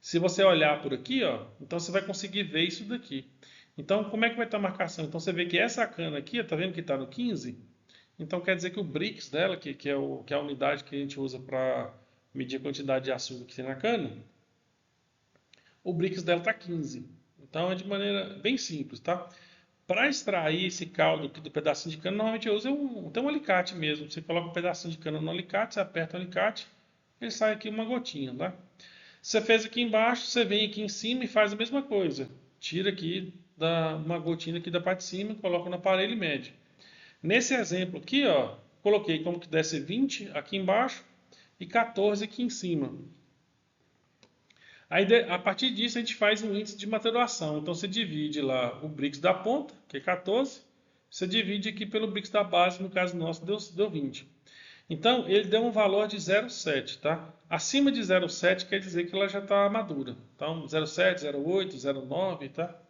se você olhar por aqui, ó, então você vai conseguir ver isso daqui. Então, como é que vai estar a marcação? Então, você vê que essa cana aqui, tá vendo que está no 15? Então, quer dizer que o Brix dela, que é a unidade que a gente usa para medir a quantidade de açúcar que tem na cana, o Brix dela está 15. Então, é de maneira bem simples, tá? Para extrair esse caldo aqui do pedacinho de cana, normalmente eu uso até um alicate mesmo. Você coloca um pedacinho de cana no alicate, você aperta o alicate, ele sai aqui uma gotinha, tá? Você fez aqui embaixo, você vem aqui em cima e faz a mesma coisa. Tira aqui uma gotinha aqui da parte de cima, coloca no aparelho e mede. Nesse exemplo aqui, ó, coloquei como que desse 20 aqui embaixo e 14 aqui em cima. Aí, a partir disso, a gente faz um índice de maturação. Então, você divide lá o Brix da ponta, que é 14, você divide aqui pelo Brix da base, no caso nosso, deu 20. Então, ele deu um valor de 0,7, tá? Acima de 0,7 quer dizer que ela já está madura. Então, 0,7, 0,8, 0,9, tá?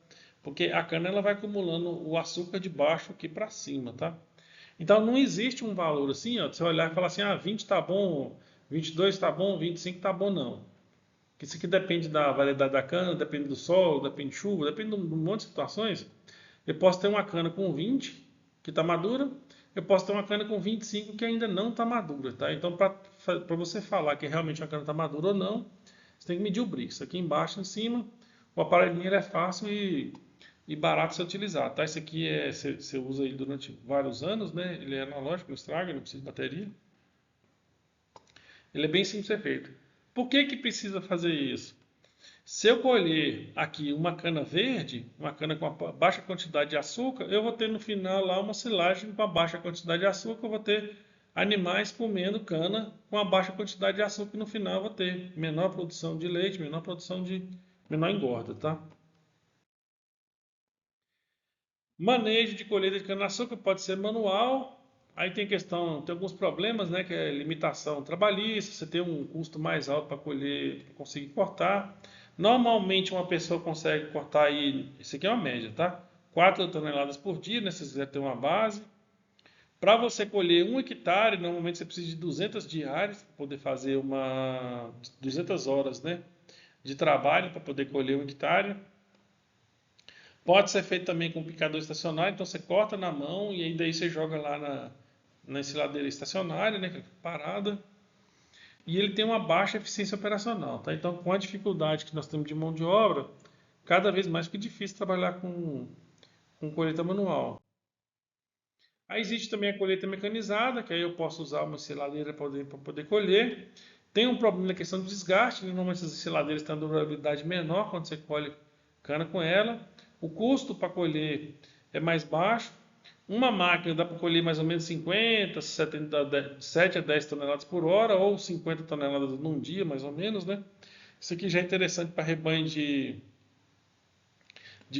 Porque a cana ela vai acumulando o açúcar de baixo aqui para cima, tá? Então, não existe um valor assim, ó, de você olhar e falar assim, 20 tá bom, 22 tá bom, 25 tá bom, não. Isso aqui depende da variedade da cana, depende do solo, depende de chuva, depende de um monte de situações. Eu posso ter uma cana com 20 que está madura, eu posso ter uma cana com 25 que ainda não está madura, tá? Então, para você falar que realmente a cana está madura ou não, você tem que medir o Brix. Aqui embaixo, em cima, o aparelhinho ele é fácil e barato de ser utilizado, tá? Esse aqui você usa ele durante vários anos, né? Ele é analógico, não estraga, não precisa de bateria. Ele é bem simples de ser feito. Por que que precisa fazer isso? Se eu colher aqui uma cana verde, uma cana com uma baixa quantidade de açúcar, eu vou ter no final lá uma silagem com a baixa quantidade de açúcar, eu vou ter animais comendo cana com a baixa quantidade de açúcar e no final eu vou ter menor produção de leite, menor engorda, tá? Manejo de colheita de cana-açúcar pode ser manual. Aí tem alguns problemas, né, que é limitação trabalhista, você tem um custo mais alto para colher, pra conseguir cortar. Normalmente uma pessoa consegue cortar aí, isso aqui é uma média, tá? 4 toneladas por dia, né, se você quiser ter uma base. Para você colher 1 hectare, normalmente você precisa de 200 diárias para poder fazer 200 horas, né, de trabalho para poder colher 1 hectare. Pode ser feito também com picador estacionário, então você corta na mão e aí daí você joga lá na ensiladeira estacionária, né, que é parada, e ele tem uma baixa eficiência operacional, tá? Então, com a dificuldade que nós temos de mão de obra, cada vez mais fica difícil trabalhar com colheita manual. Aí existe também a colheita mecanizada, que aí eu posso usar uma ensiladeira para poder colher. Tem um problema na questão do desgaste, né? Normalmente as ensiladeiras têm uma durabilidade menor quando você colhe cana com ela. O custo para colher é mais baixo. Uma máquina dá para colher mais ou menos 50, 70, 7 a 10 toneladas por hora, ou 50 toneladas num dia, mais ou menos, né? Isso aqui já é interessante para rebanho de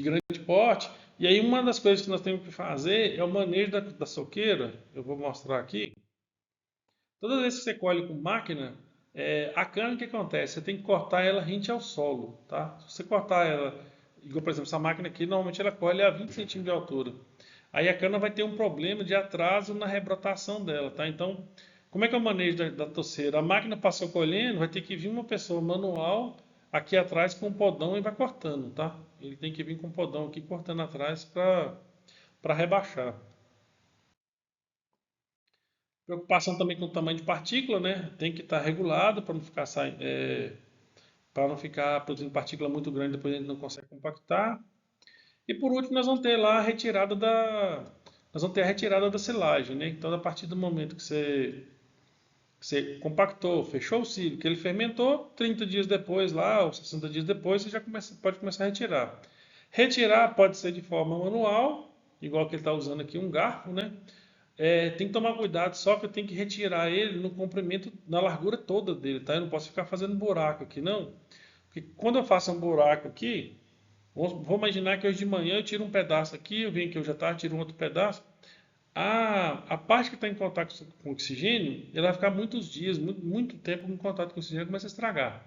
grande porte. E aí uma das coisas que nós temos que fazer é o manejo da soqueira. Eu vou mostrar aqui. Toda vez que você colhe com máquina, a cana, o que acontece? Você tem que cortar ela rente ao solo, tá? Se você cortar ela, igual por exemplo, essa máquina aqui, normalmente ela colhe a 20 centímetros de altura. Aí a cana vai ter um problema de atraso na rebrotação dela, tá? Então, como é que é o manejo da toceira? A máquina passou colhendo, vai ter que vir uma pessoa manual aqui atrás com um podão e vai cortando, tá? Ele tem que vir com um podão aqui cortando atrás para rebaixar. Preocupação também com o tamanho de partícula, né? Tem que estar regulado para não ficar para não ficar produzindo partícula muito grande, depois a gente não consegue compactar. E por último, nós vamos ter lá a retirada nós vamos ter a retirada da silagem, né? Então, a partir do momento que você compactou, fechou o ciclo, que ele fermentou, 30 dias depois lá, ou 60 dias depois, você já pode começar a retirar. Retirar pode ser de forma manual, igual que ele está usando aqui um garfo, né? Tem que tomar cuidado, só que eu tenho que retirar ele no comprimento, na largura toda dele, tá? Eu não posso ficar fazendo buraco aqui, não. Porque quando eu faço um buraco aqui, vou imaginar que hoje de manhã eu tiro um pedaço aqui, eu venho aqui hoje à tarde, tiro um outro pedaço. A parte que está em contato com oxigênio, ela vai ficar muitos dias, muito tempo em contato com oxigênio e começa a estragar.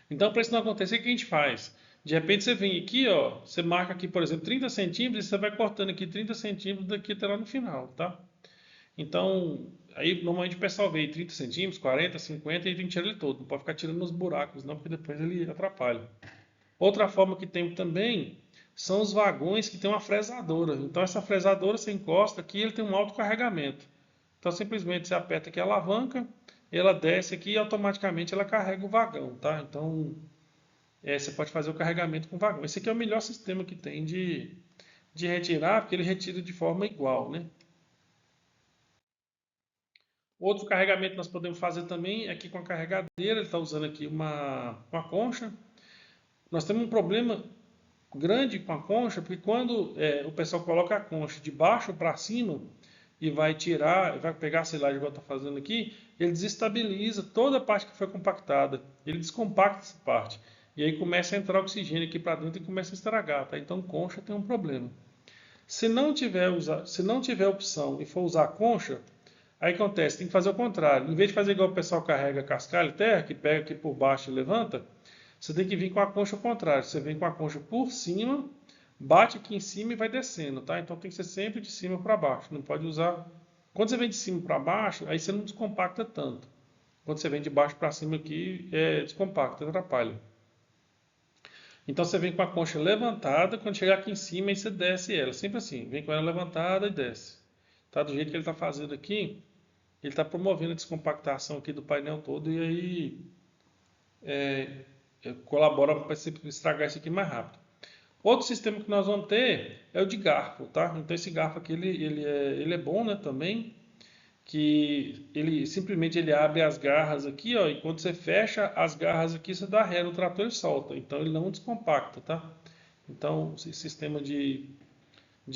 Então, para isso não acontecer, o que a gente faz? De repente você vem aqui, ó, você marca aqui, por exemplo, 30 centímetros e você vai cortando aqui 30 centímetros daqui até lá no final, tá? Então, aí normalmente o pessoal vê 30 centímetros, 40, 50 e tem que tirar ele todo. Não pode ficar tirando nos buracos, não, porque depois ele atrapalha. Outra forma que tem também são os vagões que tem uma fresadora. Então, essa fresadora você encosta aqui, ele tem um alto carregamento. Então, simplesmente você aperta aqui a alavanca, ela desce aqui e automaticamente ela carrega o vagão, tá? Então, você pode fazer o carregamento com vagão. Esse aqui é o melhor sistema que tem de retirar, porque ele retira de forma igual, né? Outro carregamento que nós podemos fazer também é aqui com a carregadeira. Ele está usando aqui uma concha. Nós temos um problema grande com a concha, porque quando o pessoal coloca a concha de baixo para cima e vai tirar, vai pegar a silagem igual está fazendo aqui, ele desestabiliza toda a parte que foi compactada. Ele descompacta essa parte. E aí começa a entrar oxigênio aqui para dentro e começa a estragar, tá? Então concha tem um problema. Se não tiver opção e for usar concha, aí acontece, tem que fazer o contrário. Em vez de fazer igual o pessoal carrega cascalho terra, que pega aqui por baixo e levanta, você tem que vir com a concha ao contrário. Você vem com a concha por cima, bate aqui em cima e vai descendo, tá? Então tem que ser sempre de cima para baixo. Não pode usar. Quando você vem de cima para baixo, aí você não descompacta tanto. Quando você vem de baixo para cima aqui, descompacta, atrapalha. Então você vem com a concha levantada, quando chegar aqui em cima, aí você desce ela. Sempre assim, vem com ela levantada e desce. Tá? Do jeito que ele está fazendo aqui, ele está promovendo a descompactação aqui do painel todo e aí colabora para estragar isso aqui mais rápido. Outro sistema que nós vamos ter é o de garfo, tá? Então esse garfo aqui ele é bom, né, também, que ele simplesmente ele abre as garras aqui, ó, e quando você fecha as garras aqui, você dá ré no trator e solta. Então ele não descompacta, tá? Então esse sistema de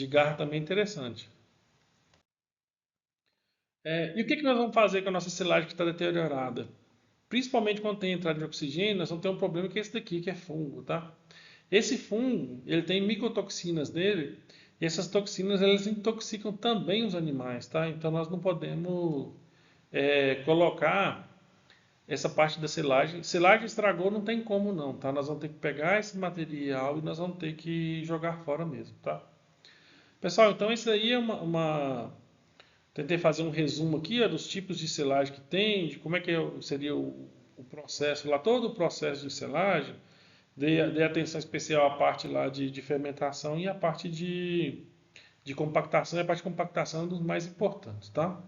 garra também é interessante. E o que nós vamos fazer com a nossa silagem que está deteriorada? Principalmente quando tem entrada de oxigênio, nós vamos ter um problema que é esse daqui, que é fungo, tá? Esse fungo, ele tem micotoxinas nele, e essas toxinas elas intoxicam também os animais, tá? Então nós não podemos colocar essa parte da silagem. Silagem estragou, não tem como não, tá? Nós vamos ter que pegar esse material e nós vamos ter que jogar fora mesmo, tá? Pessoal, então isso aí é Tentei fazer um resumo aqui dos tipos de selagem que tem, de como é que seria o processo lá, todo o processo de selagem. Dei atenção especial à parte lá de fermentação e à parte de compactação. E a parte de compactação é um dos mais importantes, tá?